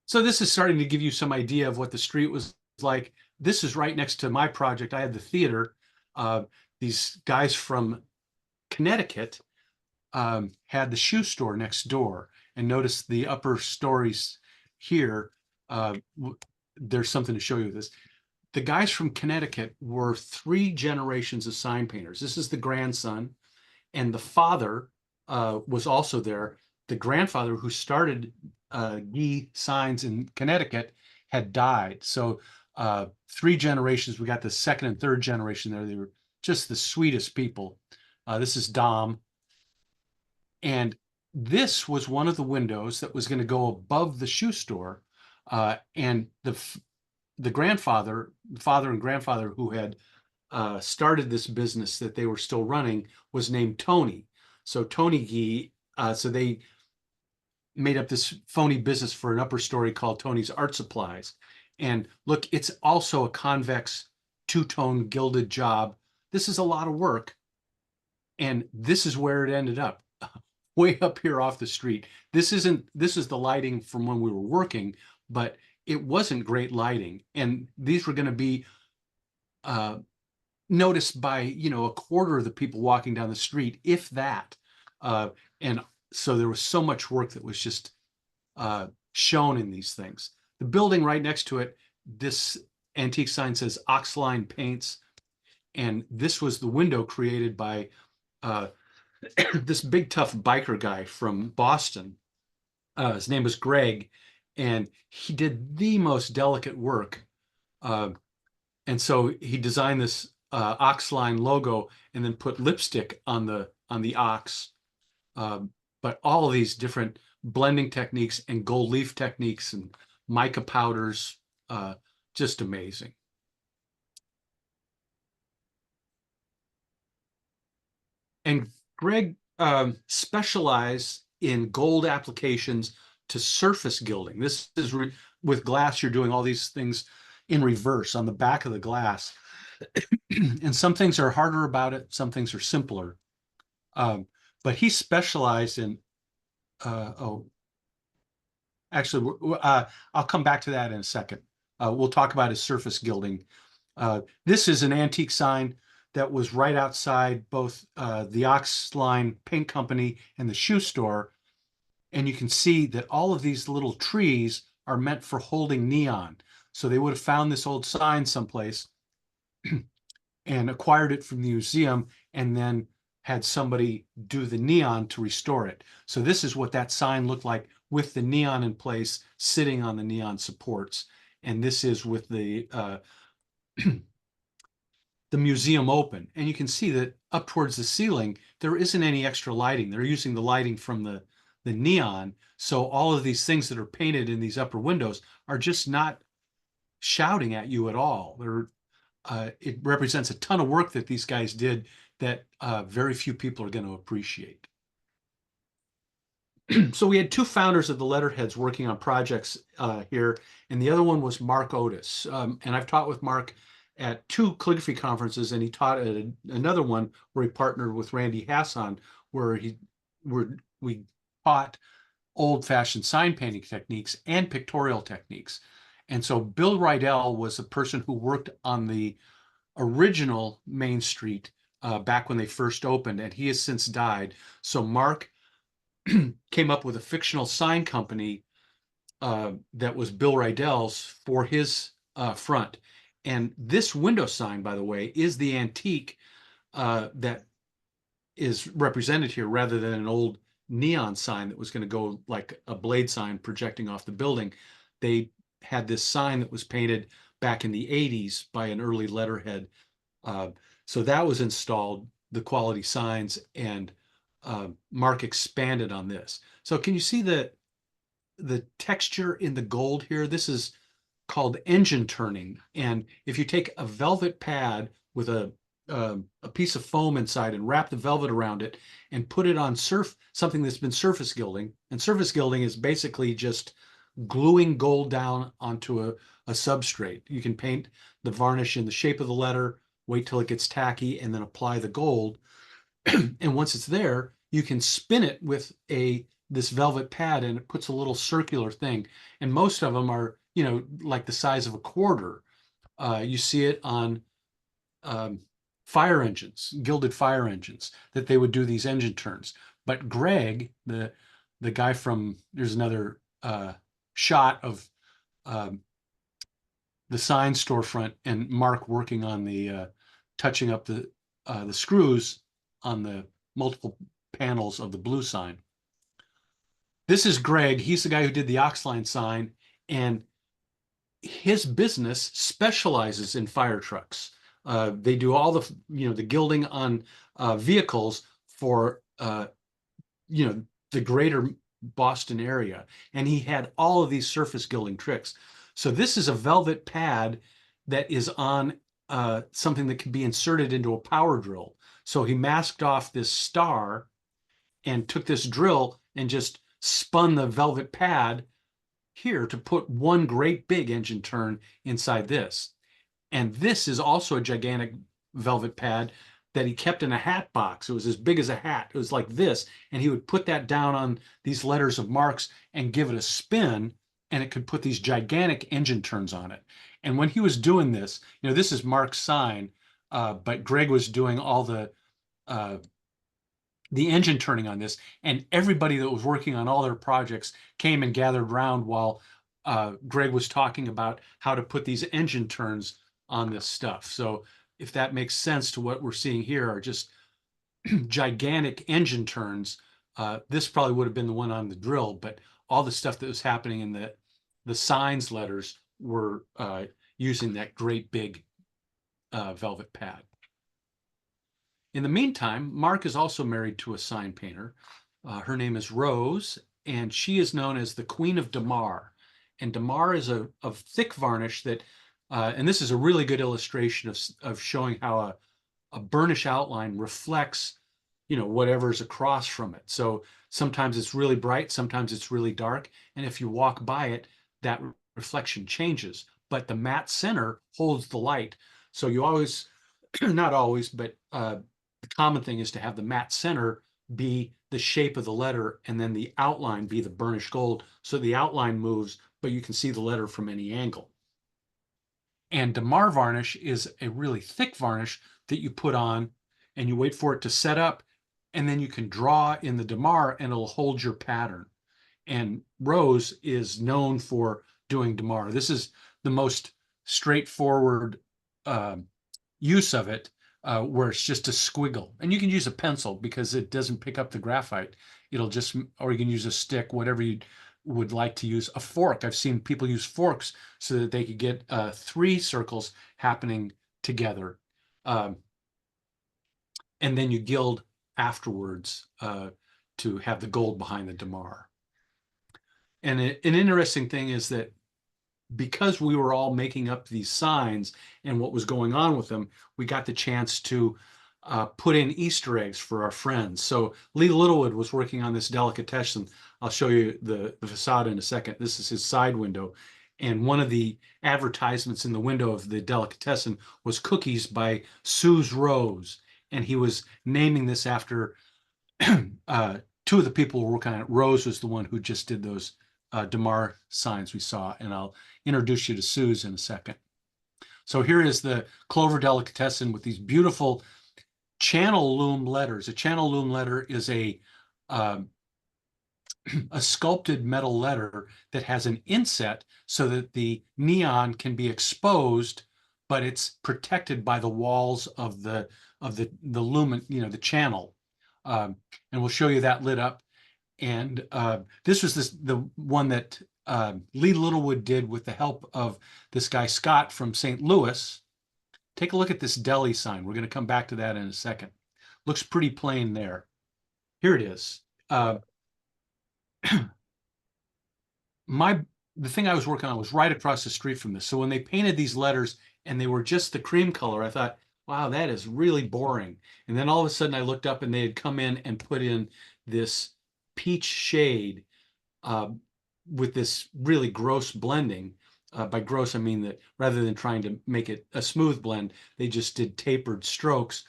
So this is starting to give you some idea of what the street was like. This is right next to my project. I had the theater. These guys from Connecticut had the shoe store next door. And notice the upper stories here. There's something to show you this. The guys from Connecticut were 3 generations of sign painters. This is the grandson, and the father was also there. The grandfather, who started Gee signs in Connecticut, had died. So 3 generations. We got the second and third generation there. They were just the sweetest people. This is Dom. And this was one of the windows that was going to go above the shoe store. And the father and grandfather who had started this business that they were still running was named Tony. So Tony Gee, so they made up this phony business for an upper story called Tony's Art Supplies. And look, it's also a convex 2-tone gilded job. This is a lot of work. And this is where it ended up, way up here off the street. This is the lighting from when we were working, but it wasn't great lighting, and these were going to be uh, noticed by, a quarter of the people walking down the street, if that. And so there was so much work that was just shown in these things. The building right next to it, this antique sign says Oxline Paints, and this was the window created by uh, this big tough biker guy from Boston. His name was Greg, and he did the most delicate work. Uh, and so he designed this Oxline logo and then put lipstick on the ox. Um, but all of these different blending techniques and gold leaf techniques and mica powders, just amazing. And Greg specialized in gold applications to surface gilding. This is with glass, you're doing all these things in reverse on the back of the glass. And some things are harder about it, some things are simpler. Um, but he specialized in, oh, actually, I'll come back to that in a second. We'll talk about his surface gilding. This is an antique sign that was right outside both the Oxline Paint Company and the shoe store. And you can see that all of these little trees are meant for holding neon. So they would have found this old sign someplace and acquired it from the museum and then had somebody do the neon to restore it. So this is what that sign looked like with the neon in place, sitting on the neon supports. And this is with the the museum open. And you can see that up towards the ceiling, there isn't any extra lighting. They're using the lighting from the neon. So all of these things that are painted in these upper windows are just not shouting at you at all. It represents a ton of work that these guys did that very few people are going to appreciate. So we had two founders of the letterheads working on projects here, and the other one was Mark Otis. And I've taught with Mark at two calligraphy conferences, and he taught at another one where he partnered with Randy Hassan, where we taught old-fashioned sign painting techniques and pictorial techniques. And so Bill Rydell was a person who worked on the original Main Street back when they first opened, and he has since died. So Mark came up with a fictional sign company that was Bill Rydell's for his front. And this window sign, by the way, is the antique that is represented here rather than an old neon sign that was going to go like a blade sign projecting off the building. They had this sign that was painted back in the 80s by an early letterhead. So that was installed, the quality signs, and Mark expanded on this. So can you see the texture in the gold here? This is called engine turning. And if you take a velvet pad with a piece of foam inside and wrap the velvet around it and put it on something that's been surface gilding, and surface gilding is basically just gluing gold down onto a substrate. You can paint the varnish in the shape of the letter, wait till it gets tacky, and then apply the gold. And once it's there, you can spin it with this velvet pad, and it puts a little circular thing. And most of them are, like the size of a quarter. You see it on fire engines, gilded fire engines, that they would do these engine turns. But Greg, the guy from, there's another shot of the sign storefront and Mark working on the touching up the screws on the multiple panels of the blue sign. This is Greg. He's the guy who did the Oxline sign, and his business specializes in fire trucks. They do all the gilding on vehicles for the greater Boston area, and he had all of these surface gilding tricks. So this is a velvet pad that is on something that can be inserted into a power drill. So he masked off this star and took this drill and just spun the velvet pad here to put one great big engine turn inside this. And this is also a gigantic velvet pad that he kept in a hat box. It was as big as a hat. It was like this. And he would put that down on these letters of Mark's and give it a spin and it could put these gigantic engine turns on it. And when he was doing this, this is Mark's sign, but Greg was doing all uh, the engine turning on this, and everybody that was working on all their projects came and gathered around while Greg was talking about how to put these engine turns on this stuff. So if that makes sense to what we're seeing here are just gigantic engine turns. This probably would have been the one on the drill, but all the stuff that was happening in the signs letters were using that great big velvet pad. In the meantime, Mark is also married to a sign painter. Her name is Rose, and she is known as the Queen of Damar. And Damar is a thick varnish that, and this is a really good illustration of showing how a burnish outline reflects, whatever's across from it. So sometimes it's really bright, sometimes it's really dark. And if you walk by it, that reflection changes. But the matte center holds the light. So you always, not always, but the common thing is to have the matte center be the shape of the letter and then the outline be the burnished gold. So the outline moves, but you can see the letter from any angle. And Damar varnish is a really thick varnish that you put on and you wait for it to set up, and then you can draw in the Damar and it'll hold your pattern. And Rose is known for doing Damar. This is the most straightforward use of it, where it's just a squiggle. And you can use a pencil because it doesn't pick up the graphite. It'll just, or you can use a stick, whatever you would like to use. A fork. I've seen people use forks so that they could get 3 circles happening together. And then you gild afterwards to have the gold behind the Damar. And an interesting thing is that because we were all making up these signs and what was going on with them, we got the chance to put in Easter eggs for our friends. So Lee Littlewood was working on this delicatessen. I'll show you the facade in a second. This is his side window. And one of the advertisements in the window of the delicatessen was cookies by Sue's Rose. And he was naming this after 2 of the people who were working on it. Rose was the one who just did those Damar signs we saw. And I'll introduce you to Sue's in a second. So here is the Clover Delicatessen with these beautiful channel loom letters. A channel loom letter is a sculpted metal letter that has an inset so that the neon can be exposed, but it's protected by the walls of the lumen, the channel. And we'll show you that lit up. And this was the one that Lee Littlewood did with the help of this guy Scott from St. Louis. Take a look at this deli sign. We're going to come back to that in a second. Looks pretty plain there. Here it is. The thing I was working on was right across the street from this. So when they painted these letters and they were just the cream color, I thought, wow, that is really boring. And then all of a sudden I looked up and they had come in and put in this peach shade with this really gross blending. By gross, I mean that rather than trying to make it a smooth blend, they just did tapered strokes.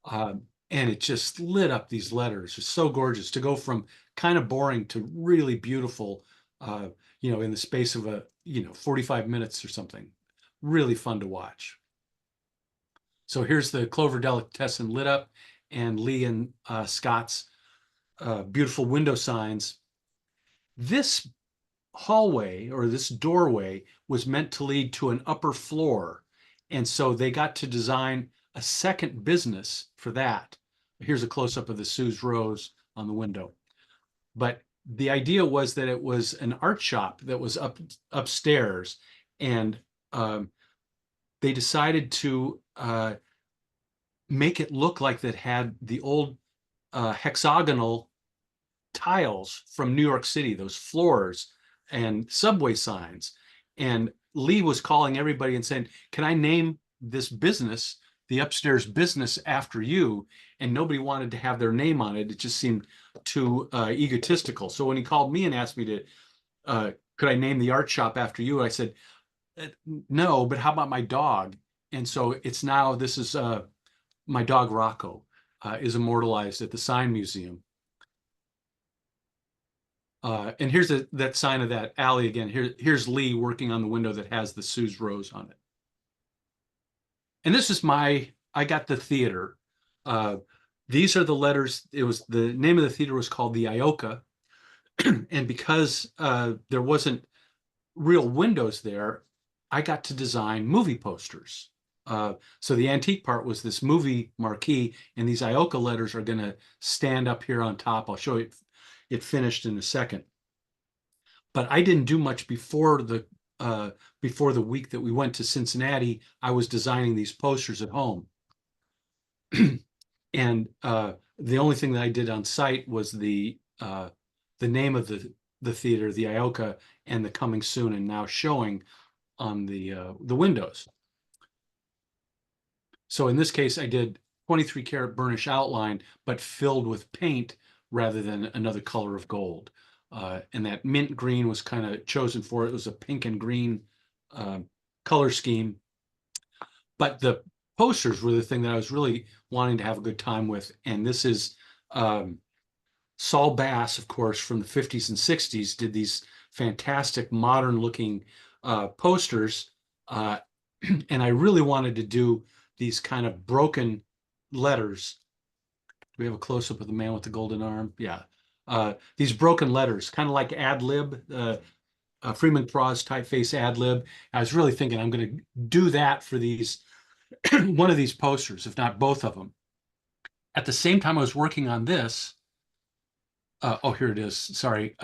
And it just lit up these letters. It's so gorgeous to go from kind of boring to really beautiful, in the space of 45 minutes or something. Really fun to watch. So here's the Clover Delicatessen lit up, and Lee and Scott's beautiful window signs. This hallway or this doorway was meant to lead to an upper floor. And so they got to design a second business for that. Here's a close-up of the Sue's Rose on the window. But the idea was that it was an art shop that was upstairs. And they decided to make it look like that had the old hexagonal tiles from New York City, those floors and subway signs. And Lee was calling everybody and saying, can I name this business, the upstairs business, after you? And nobody wanted to have their name on it. It just seemed too egotistical. So when he called me and asked me to, could I name the art shop after you? I said, no, but how about my dog? And so it's now, this is my dog Rocco is immortalized at the Sign Museum. And here's that sign of that alley again. Here's Lee working on the window that has the Sue's Rose on it. And this is I got the theater. Uh, these are the letters. It was the name of the theater was called the Ioka. And because there wasn't real windows there, I got to design movie posters. So the antique part was this movie marquee, and these Ioka letters are going to stand up here on top. I'll show you it finished in a second. But I didn't do much before the week that we went to Cincinnati. I was designing these posters at home, and the only thing that I did on site was the name of the theater, the Ioka, and the coming soon and now showing on the windows. So in this case, I did 23 karat burnish outline, but filled with paint rather than another color of gold. And that mint green was kind of chosen for it. It was a pink and green color scheme. But the posters were the thing that I was really wanting to have a good time with. And this is Saul Bass, of course, from the 50s and 60s, did these fantastic modern looking posters. And I really wanted to do these kind of broken letters. Do we have a close up of the man with the golden arm? Yeah. These broken letters, kind of like ad lib, Freeman Craw's typeface ad lib. I was really thinking I'm going to do that for these, one of these posters, if not both of them. At the same time I was working on this, oh, here it is. Sorry.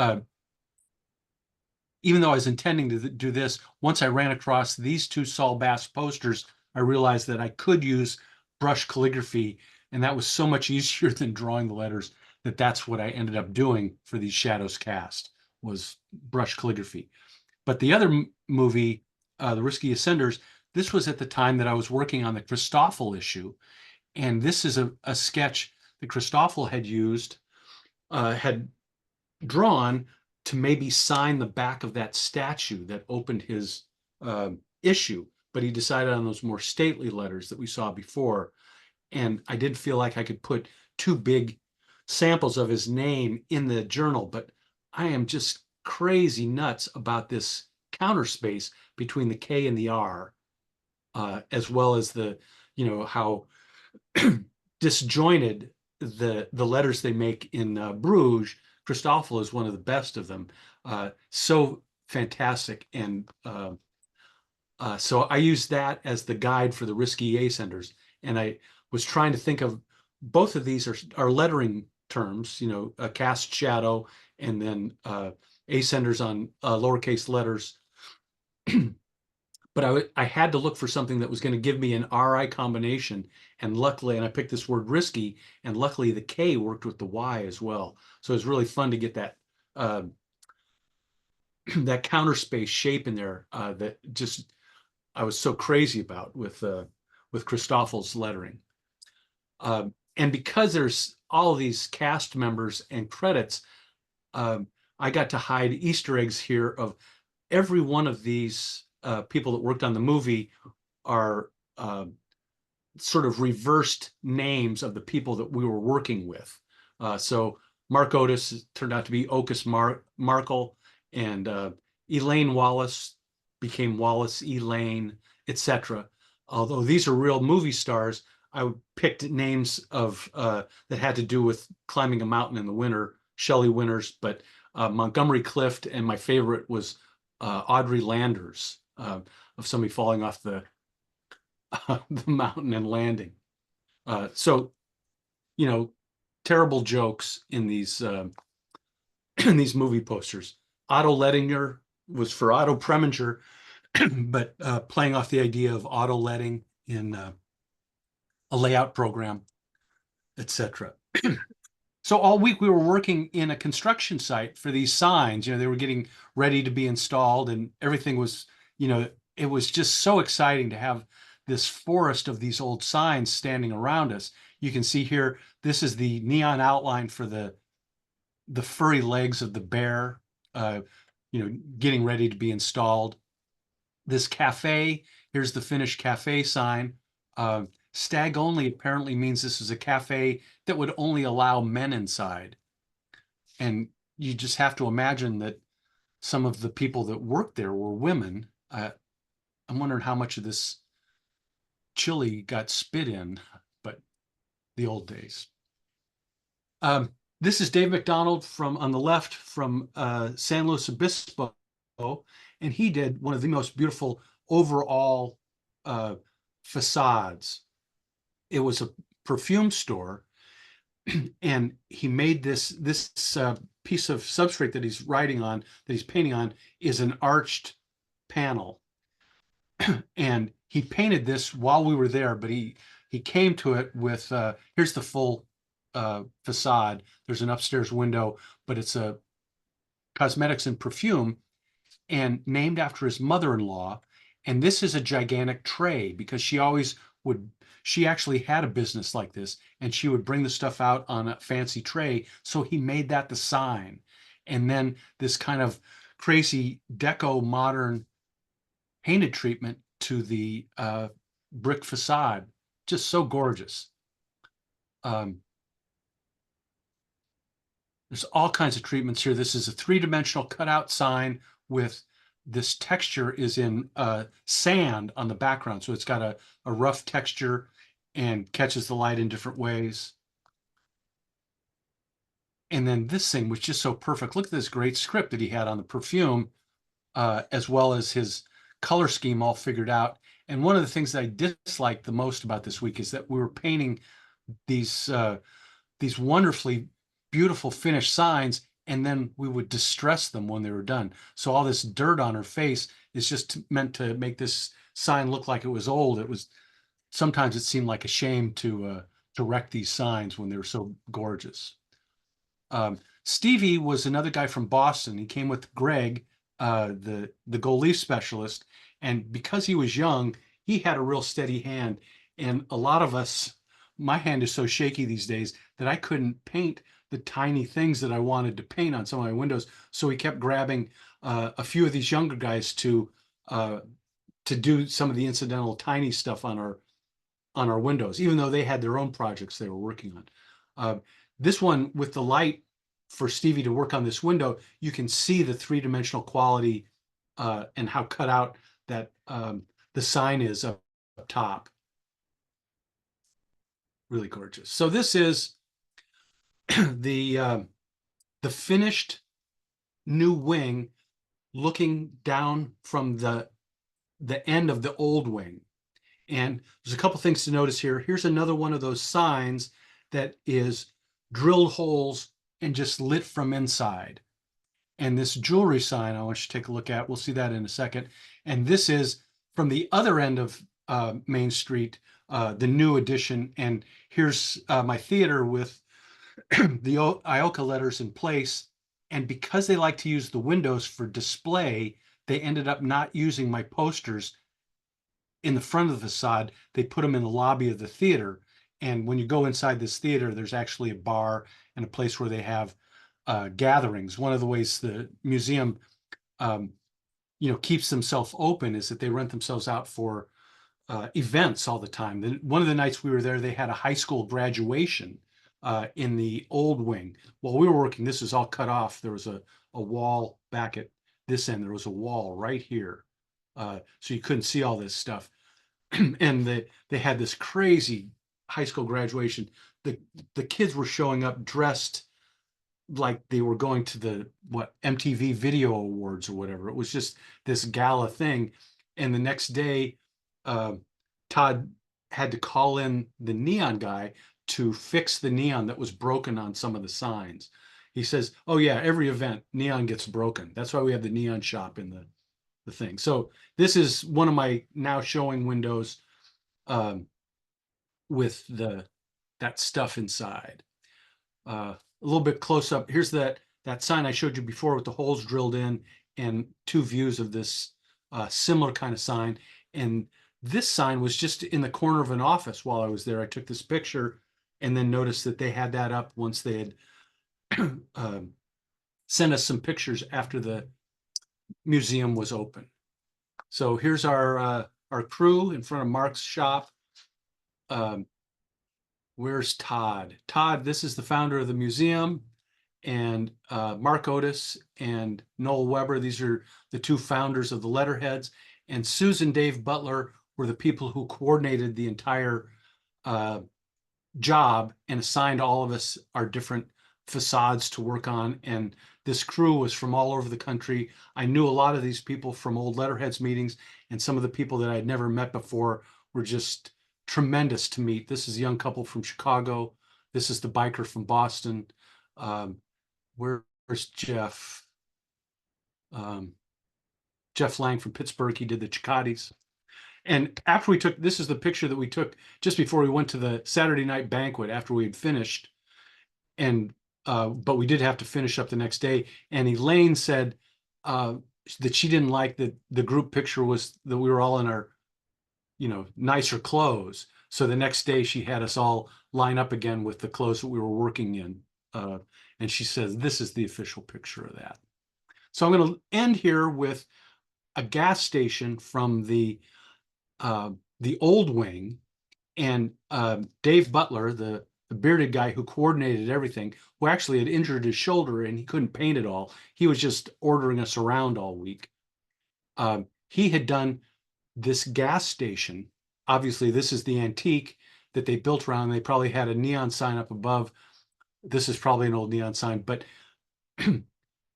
Even though I was intending to do this, once I ran across these two Saul Bass posters, I realized that I could use brush calligraphy, and that was so much easier than drawing the letters that that's what I ended up doing for these Shadows Cast, was brush calligraphy. But the other movie, The Risky Ascenders, this was at the time that I was working on the Christoffel issue, and this is a sketch that Christoffel had used, had drawn to maybe sign the back of that statue that opened his issue, but he decided on those more stately letters that we saw before. And I did feel like I could put two big samples of his name in the journal, but I am just crazy nuts about this counter space between the K and the R, as well as how disjointed the letters they make in Bruges. Christoffel is one of the best of them. So fantastic. And so I used that as the guide for the risky ascenders. And I was trying to think of both of these are lettering terms, a cast shadow and then ascenders on lowercase letters. But I had to look for something that was going to give me an RI combination. And luckily, and I picked this word risky, and luckily the K worked with the Y as well. So it was really fun to get that that counter space shape in there that just I was so crazy about with Christoffel's lettering. And because there's all these cast members and credits, I got to hide Easter eggs here of every one of these people that worked on the movie are sort of reversed names of the people that we were working with. So Mark Otis turned out to be Ocus Markle, and Elaine Wallace became Wallace Elaine, etc. Although these are real movie stars, I picked names of that had to do with climbing a mountain in the winter, Shelley Winters, but Montgomery Clift, and my favorite was Audrey Landers, of somebody falling off the mountain and landing. So, terrible jokes in these in these movie posters. Otto Lettinger was for Otto Preminger, but playing off the idea of auto letting in a layout program, etc. So all week we were working in a construction site for these signs. They were getting ready to be installed, and everything was, it was just so exciting to have this forest of these old signs standing around us. You can see here, this is the neon outline for the furry legs of the bear, getting ready to be installed. This cafe, here's the finished cafe sign. Stag only apparently means this is a cafe that would only allow men inside. And you just have to imagine that some of the people that worked there were women. I'm wondering how much of this chili got spit in, but the old days. Um, this is Dave McDonald from on the left from San Luis Obispo, and he did one of the most beautiful overall uh, facades. It was a perfume store, and he made this piece of substrate that he's writing on, that he's painting on, is an arched panel, and he painted this while we were there. But he came to it with here's the full facade. There's an upstairs window, but it's a cosmetics and perfume, and named after his mother-in-law. And this is a gigantic tray because she always would, she actually had a business like this, and she would bring the stuff out on a fancy tray. So he made that the sign. And then this kind of crazy deco modern painted treatment to the brick facade. Just so gorgeous. There's all kinds of treatments here. This is a three-dimensional cutout sign with this texture is in sand on the background. So it's got a rough texture and catches the light in different ways. And then this thing was just so perfect. Look at this great script that he had on the perfume, as well as his color scheme all figured out. And one of the things that I disliked the most about this week is that we were painting these wonderfully beautiful finished signs, and then we would distress them when they were done. So all this dirt on her face is just meant to make this sign look like it was old. It was, sometimes it seemed like a shame to wreck these signs when they were so gorgeous. Stevie was another guy from Boston. He came with Greg, the goalie specialist, and because he was young, he had a real steady hand. And a lot of us, my hand is so shaky these days that I couldn't paint the tiny things that I wanted to paint on some of my windows. So we kept grabbing a few of these younger guys to do some of the incidental tiny stuff on our windows, even though they had their own projects they were working on. This one with the light for Stevie to work on this window, you can see the three-dimensional quality and how cut out that the sign is up top. Really gorgeous. So this is the finished new wing looking down from the end of the old wing. And there's a couple things to notice here. Here's another one of those signs that is drilled holes and just lit from inside. And this jewelry sign I want you to take a look at. We'll see that in a second. And this is from the other end of Main Street, the new addition. And here's my theater with the Ioka letters in place. And because they like to use the windows for display, they ended up not using my posters in the front of the facade. They put them in the lobby of the theater. And when you go inside this theater, there's actually a bar and a place where they have gatherings. One of the ways the museum, keeps themselves open is that they rent themselves out for events all the time. One of the nights we were there, they had a high school graduation in the old wing. While we were working, this was all cut off. There was a wall back at this end. There was a wall right here. So you couldn't see all this stuff. And they had this crazy high school graduation. The kids were showing up dressed like they were going to the MTV Video Awards or whatever. It was just this gala thing. And the next day, Todd had to call in the neon guy to fix the neon that was broken on some of the signs. He says, "Oh yeah, every event neon gets broken. That's why we have the neon shop in the thing." So this is one of my now showing windows with that stuff inside. A little bit close up. Here's that sign I showed you before with the holes drilled in, and two views of this similar kind of sign. And this sign was just in the corner of an office while I was there. I took this picture and then noticed that they had that up once they had sent us some pictures after the museum was open. So here's our crew in front of Mark's shop. Where's Todd? Todd, this is the founder of the museum, and Mark Otis and Noel Weber. These are the two founders of the letterheads. And Susan Dave Butler were the people who coordinated the entire job and assigned all of us our different facades to work on. And this crew was from all over the country. I knew a lot of these people from old letterheads meetings, and some of the people that I'd never met before were just tremendous to meet. This is a young couple from Chicago. This is the biker from Boston. Um, where's Jeff? Jeff Lang from Pittsburgh. He did the Chicatis. And after we took, this is the picture that we took just before we went to the Saturday night banquet after we had finished. And but we did have to finish up the next day. And Elaine said that she didn't like that the group picture was that we were all in our, nicer clothes. So the next day she had us all line up again with the clothes that we were working in. And she says, this is the official picture of that. So I'm going to end here with a gas station from the old wing, and Dave Butler, the bearded guy who coordinated everything, who actually had injured his shoulder and he couldn't paint it all. He was just ordering us around all week. He had done this gas station. Obviously, this is the antique that they built around. They probably had a neon sign up above. This is probably an old neon sign, but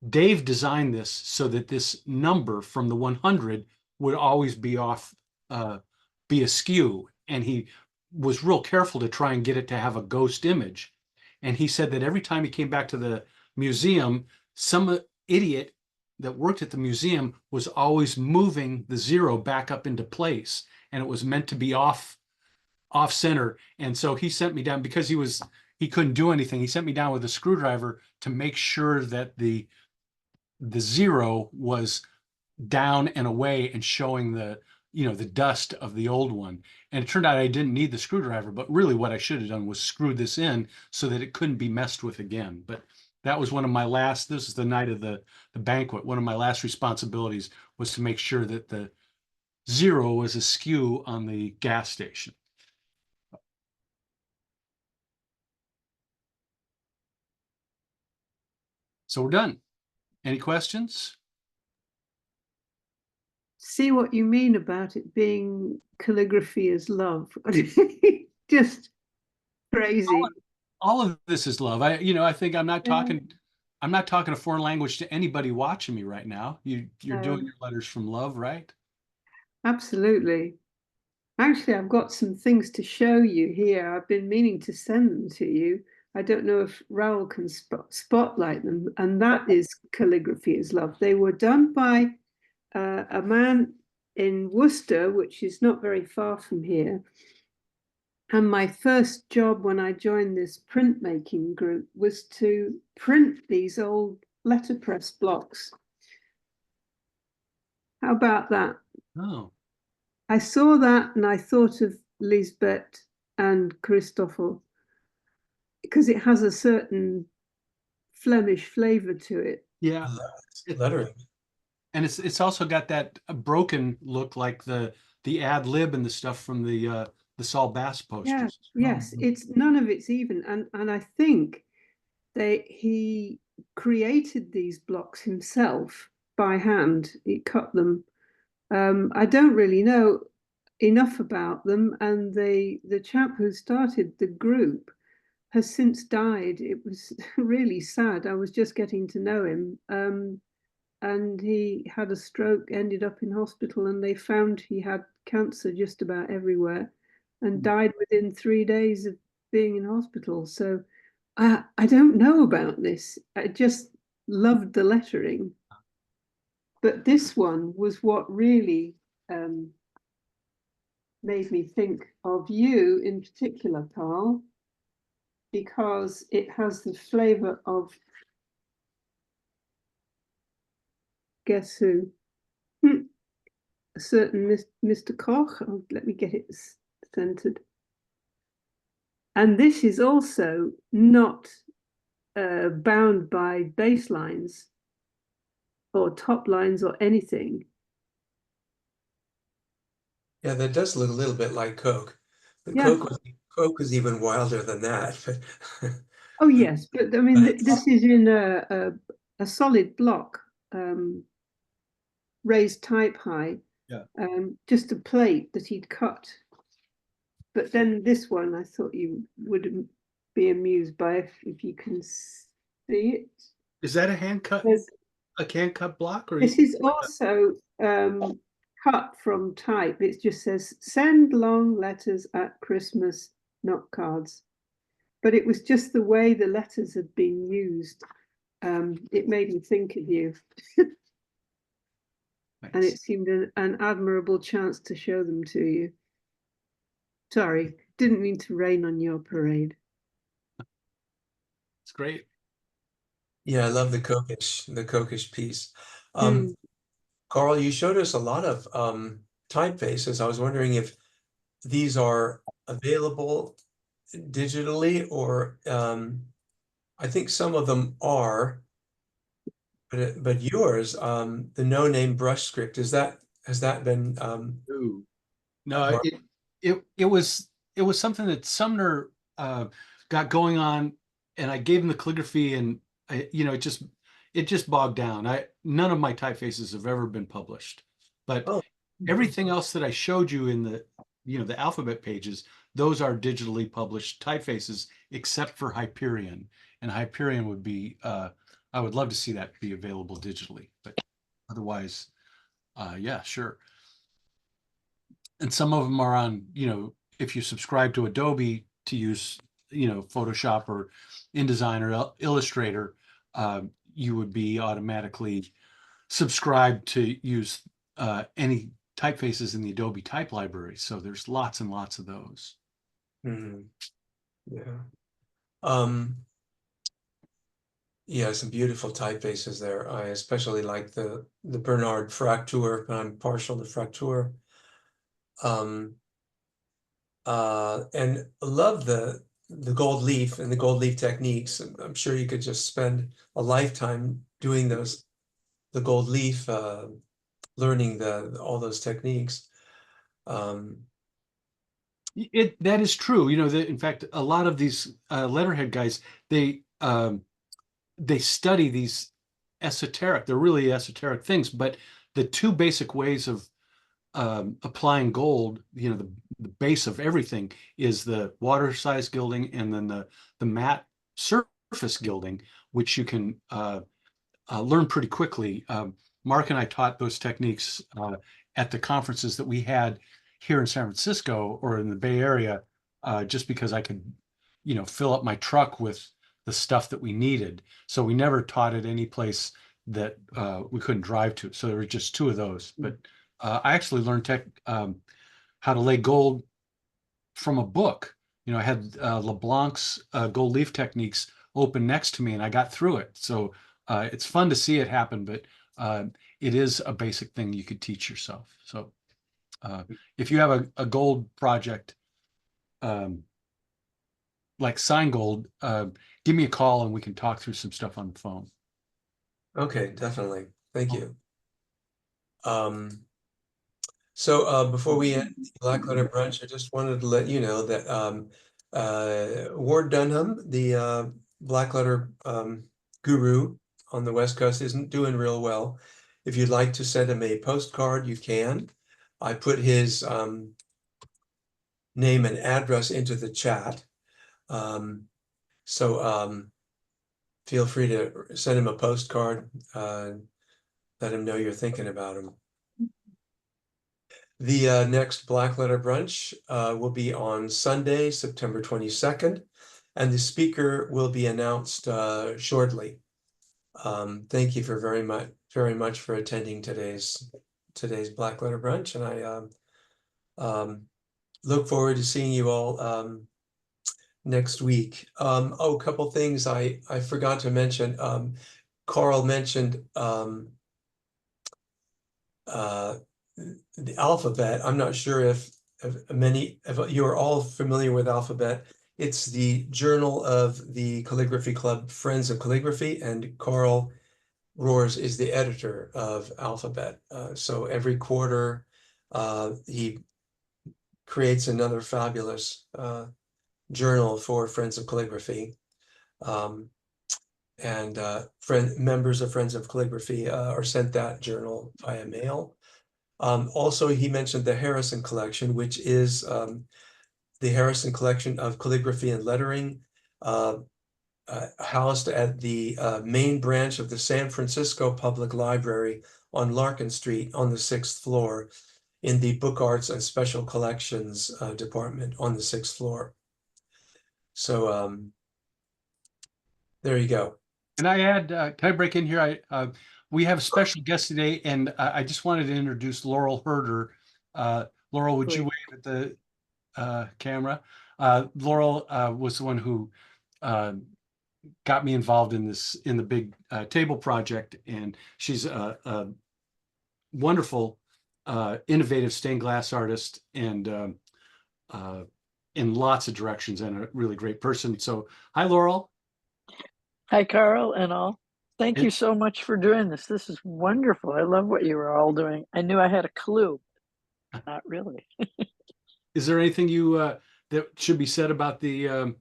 Dave designed this so that this number from the 100 would always be off, be askew. And he was real careful to try and get it to have a ghost image. And he said that every time he came back to the museum, some idiot that worked at the museum was always moving the zero back up into place. And it was meant to be off center. And so he sent me down because he couldn't do anything. He sent me down with a screwdriver to make sure that the zero was down and away and showing the dust of the old one. And it turned out I didn't need the screwdriver, but really what I should have done was screw this in so that it couldn't be messed with again. But that was one of my last, this is the night of the banquet. One of my last responsibilities was to make sure that the zero was askew on the gas station. So we're done. Any questions? See what you mean about it being calligraphy as love. Just crazy. All of this is love. I think I'm not talking a foreign language to anybody watching me right now. You're doing your letters from love, right? Absolutely. Actually, I've got some things to show you here. I've been meaning to send them to you. I don't know if Raoul can spotlight them. And that is calligraphy is love. They were done by a man in Worcester, which is not very far from here. And my first job when I joined this printmaking group was to print these old letterpress blocks. How about that? Oh. I saw that and I thought of Lisbeth and Christoffel because it has a certain Flemish flavor to it. Yeah. Lettering. And it's also got that broken look like the ad lib and the stuff from the Saul Bass posters. Yes, it's none of it's even. And I think he created these blocks himself by hand. He cut them. I don't really know enough about them, and the chap who started the group has since died. It was really sad. I was just getting to know him, and he had a stroke, ended up in hospital, and they found he had cancer just about everywhere, and died within 3 days of being in hospital. So I don't know about this. I just loved the lettering. But this one was what really made me think of you in particular, Carl, because it has the flavor of, guess who? A certain Mr. Koch. Oh, let me get it centered. And this is also not bound by baselines or top lines or anything. Yeah, that does look a little bit like Coke. But Yeah. Coke was even wilder than that. Oh yes, but I mean this is in a solid block, raised type high, Yeah. just a plate that he'd cut. But then this one, I thought you would be amused by if you can see it. Is that a hand cut block, or This is also cut from type. It just says send long letters at Christmas, not cards. But it was just the way the letters had been used. It made me think of you. nice. And it seemed an admirable chance to show them to you. Sorry, didn't mean to rain on your parade. It's great. Yeah, I love the coquish piece. Mm. Carl, you showed us a lot of typefaces. I was wondering if these are available digitally, or I think some of them are, but yours, the no-name brush script, has that been Ooh. No, it was something that Sumner got going on, and I gave him the calligraphy, and it just bogged down. None of my typefaces have ever been published, but oh, everything else that I showed you in the alphabet pages, those are digitally published typefaces, except for Hyperion. And Hyperion would be I would love to see that be available digitally, but otherwise, yeah, sure. And some of them are on, if you subscribe to Adobe to use, Photoshop or InDesign or Illustrator, you would be automatically subscribed to use any typefaces in the Adobe type library. So there's lots and lots of those. mhm, yeah. Um, yeah, some beautiful typefaces there. I especially like the Bernard Fraktur. I'm partial to Fraktur. Um, and love the gold leaf and the gold leaf techniques. I'm sure you could just spend a lifetime doing the gold leaf, learning all those techniques. That is true. In fact, a lot of these letterhead guys, they study these they're really esoteric things, but the two basic ways of applying gold, the base of everything is the water size gilding, and then the matte surface gilding, which you can learn pretty quickly. Mark and I taught those techniques at the conferences that we had here in San Francisco or in the Bay Area, just because I could, fill up my truck with the stuff that we needed. So we never taught at any place that we couldn't drive to. So there were just two of those. But I actually learned how to lay gold from a book. I had LeBlanc's gold leaf techniques open next to me, and I got through it. So it's fun to see it happen, but it is a basic thing you could teach yourself. So if you have a gold project, like sign gold, give me a call and we can talk through some stuff on the phone. Okay, definitely. Thank you. So before we end Blackletter Brunch, I just wanted to let you know that Ward Dunham, the Blackletter guru on the West Coast, isn't doing real well. If you'd like to send him a postcard, you can. I put his name and address into the chat. So feel free to send him a postcard, let him know you're thinking about him. The next Blackletter Brunch will be on Sunday, September 22nd, and the speaker will be announced shortly. Thank you for very much for attending today's Blackletter Brunch, and I look forward to seeing you all next week. Oh, a couple things I forgot to mention. Carl mentioned the alphabet. I'm not sure if you are all familiar with alphabet. It's the journal of the Calligraphy Club, Friends of Calligraphy, and Carl Rohrs is the editor of Alphabet. So every quarter, he creates another fabulous journal for Friends of Calligraphy. And members of Friends of Calligraphy are sent that journal via mail. Also, he mentioned the Harrison Collection, which is the Harrison Collection of Calligraphy and Lettering, housed at the main branch of the San Francisco Public Library on Larkin Street on the 6th floor in the Book Arts and Special Collections department on the 6th floor. So there you go. And I had, can I break in here? We have a special guest today, and I just wanted to introduce Laurel Herder. Laurel, would you wave at the camera? Laurel was the one who got me involved in the big table project, and she's a wonderful, innovative stained glass artist, and in lots of directions, and a really great person. So, hi, Laurel. Hi, Carl and all. Thank you so much for doing this. This is wonderful. I love what you were all doing. I knew I had a clue, but not really. Is there anything that should be said about the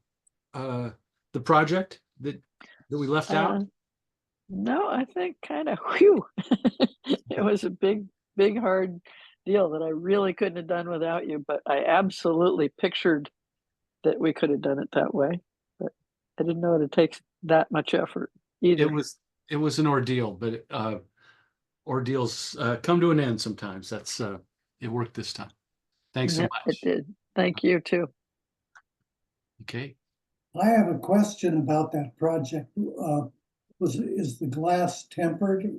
project that we left out? No, I think kind of whew. It was a big, hard deal that I really couldn't have done without you, but I absolutely pictured that we could have done it that way. But I didn't know it takes that much effort either. It was an ordeal, but ordeals come to an end sometimes. That's it worked this time. Thanks so much. It did. Thank you too. Okay. I have a question about that project. Is the glass tempered?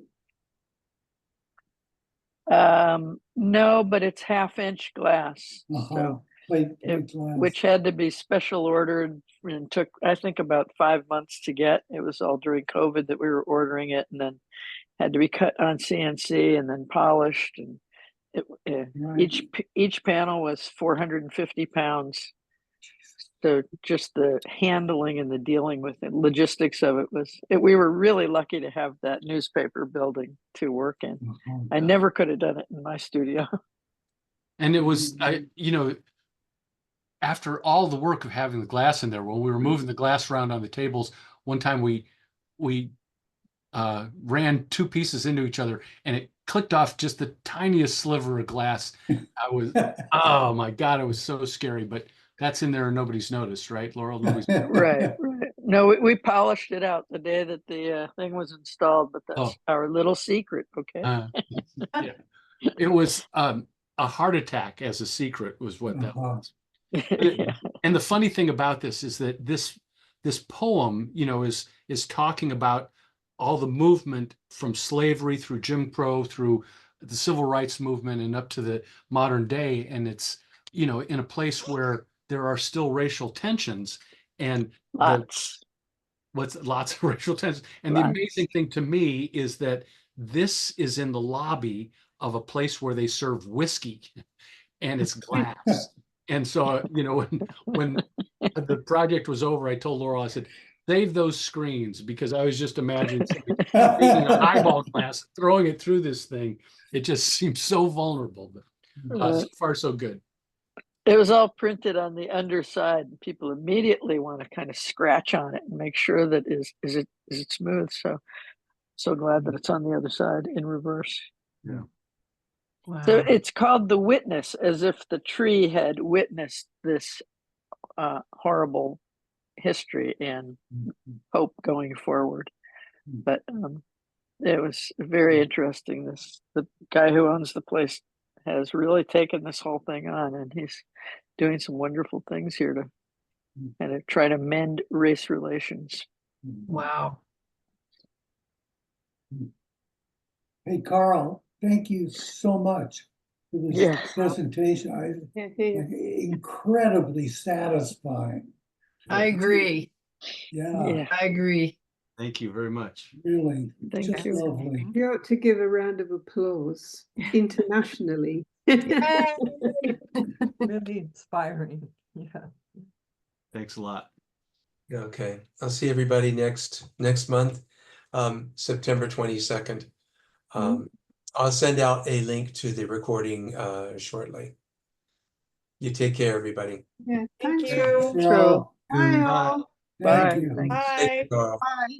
No, but it's 1/2-inch glass. So plate glass. Which had to be special ordered and took, I think, about 5 months to get. It was all during COVID that we were ordering it, and then had to be cut on CNC and then polished. And right. Each panel was 450 pounds. So just the handling and the dealing with the logistics of it we were really lucky to have that newspaper building to work in. I never could have done it in my studio. And it was, after all the work of having the glass in there, when we were moving the glass around on the tables, one time we ran 2 pieces into each other, and it clicked off just the tiniest sliver of glass. I was, oh my God, it was so scary, but that's in there and nobody's noticed, right, Laurel? Right. No, we polished it out the day that the thing was installed, but that's our little secret, okay? Yeah. It was a heart attack as a secret was what that was. Yeah. And the funny thing about this is that this poem, is talking about all the movement from slavery through Jim Crow, through the civil rights movement, and up to the modern day. And it's, in a place where there are still racial tensions, and lots of racial tensions. And the amazing thing to me is that this is in the lobby of a place where they serve whiskey, and it's glass. And so, when the project was over, I told Laurel, I said, save those screens, because I was just imagining taking a highball glass, throwing it through this thing. It just seems so vulnerable, but so far so good. It was all printed on the underside, and people immediately want to kind of scratch on it and make sure that is it smooth. So glad that it's on the other side in reverse. Yeah. Wow. So it's called The Witness, as if the tree had witnessed this horrible history and hope going forward. But it was very interesting. The guy who owns the place has really taken this whole thing on, and he's doing some wonderful things here to kind of try to mend race relations. Wow. Hey, Carl, thank you so much for this presentation. Incredibly satisfying. I agree. Yeah. I agree. Thank you very much. Really, thank you. Lovely. You ought to give a round of applause internationally. Really inspiring. Yeah. Thanks a lot. Okay, I'll see everybody next month, September 22nd. I'll send out a link to the recording shortly. You take care, everybody. Yeah, thank you. you. Bye all. Bye. Thank you. Thanks. Thank you, Carl. Bye.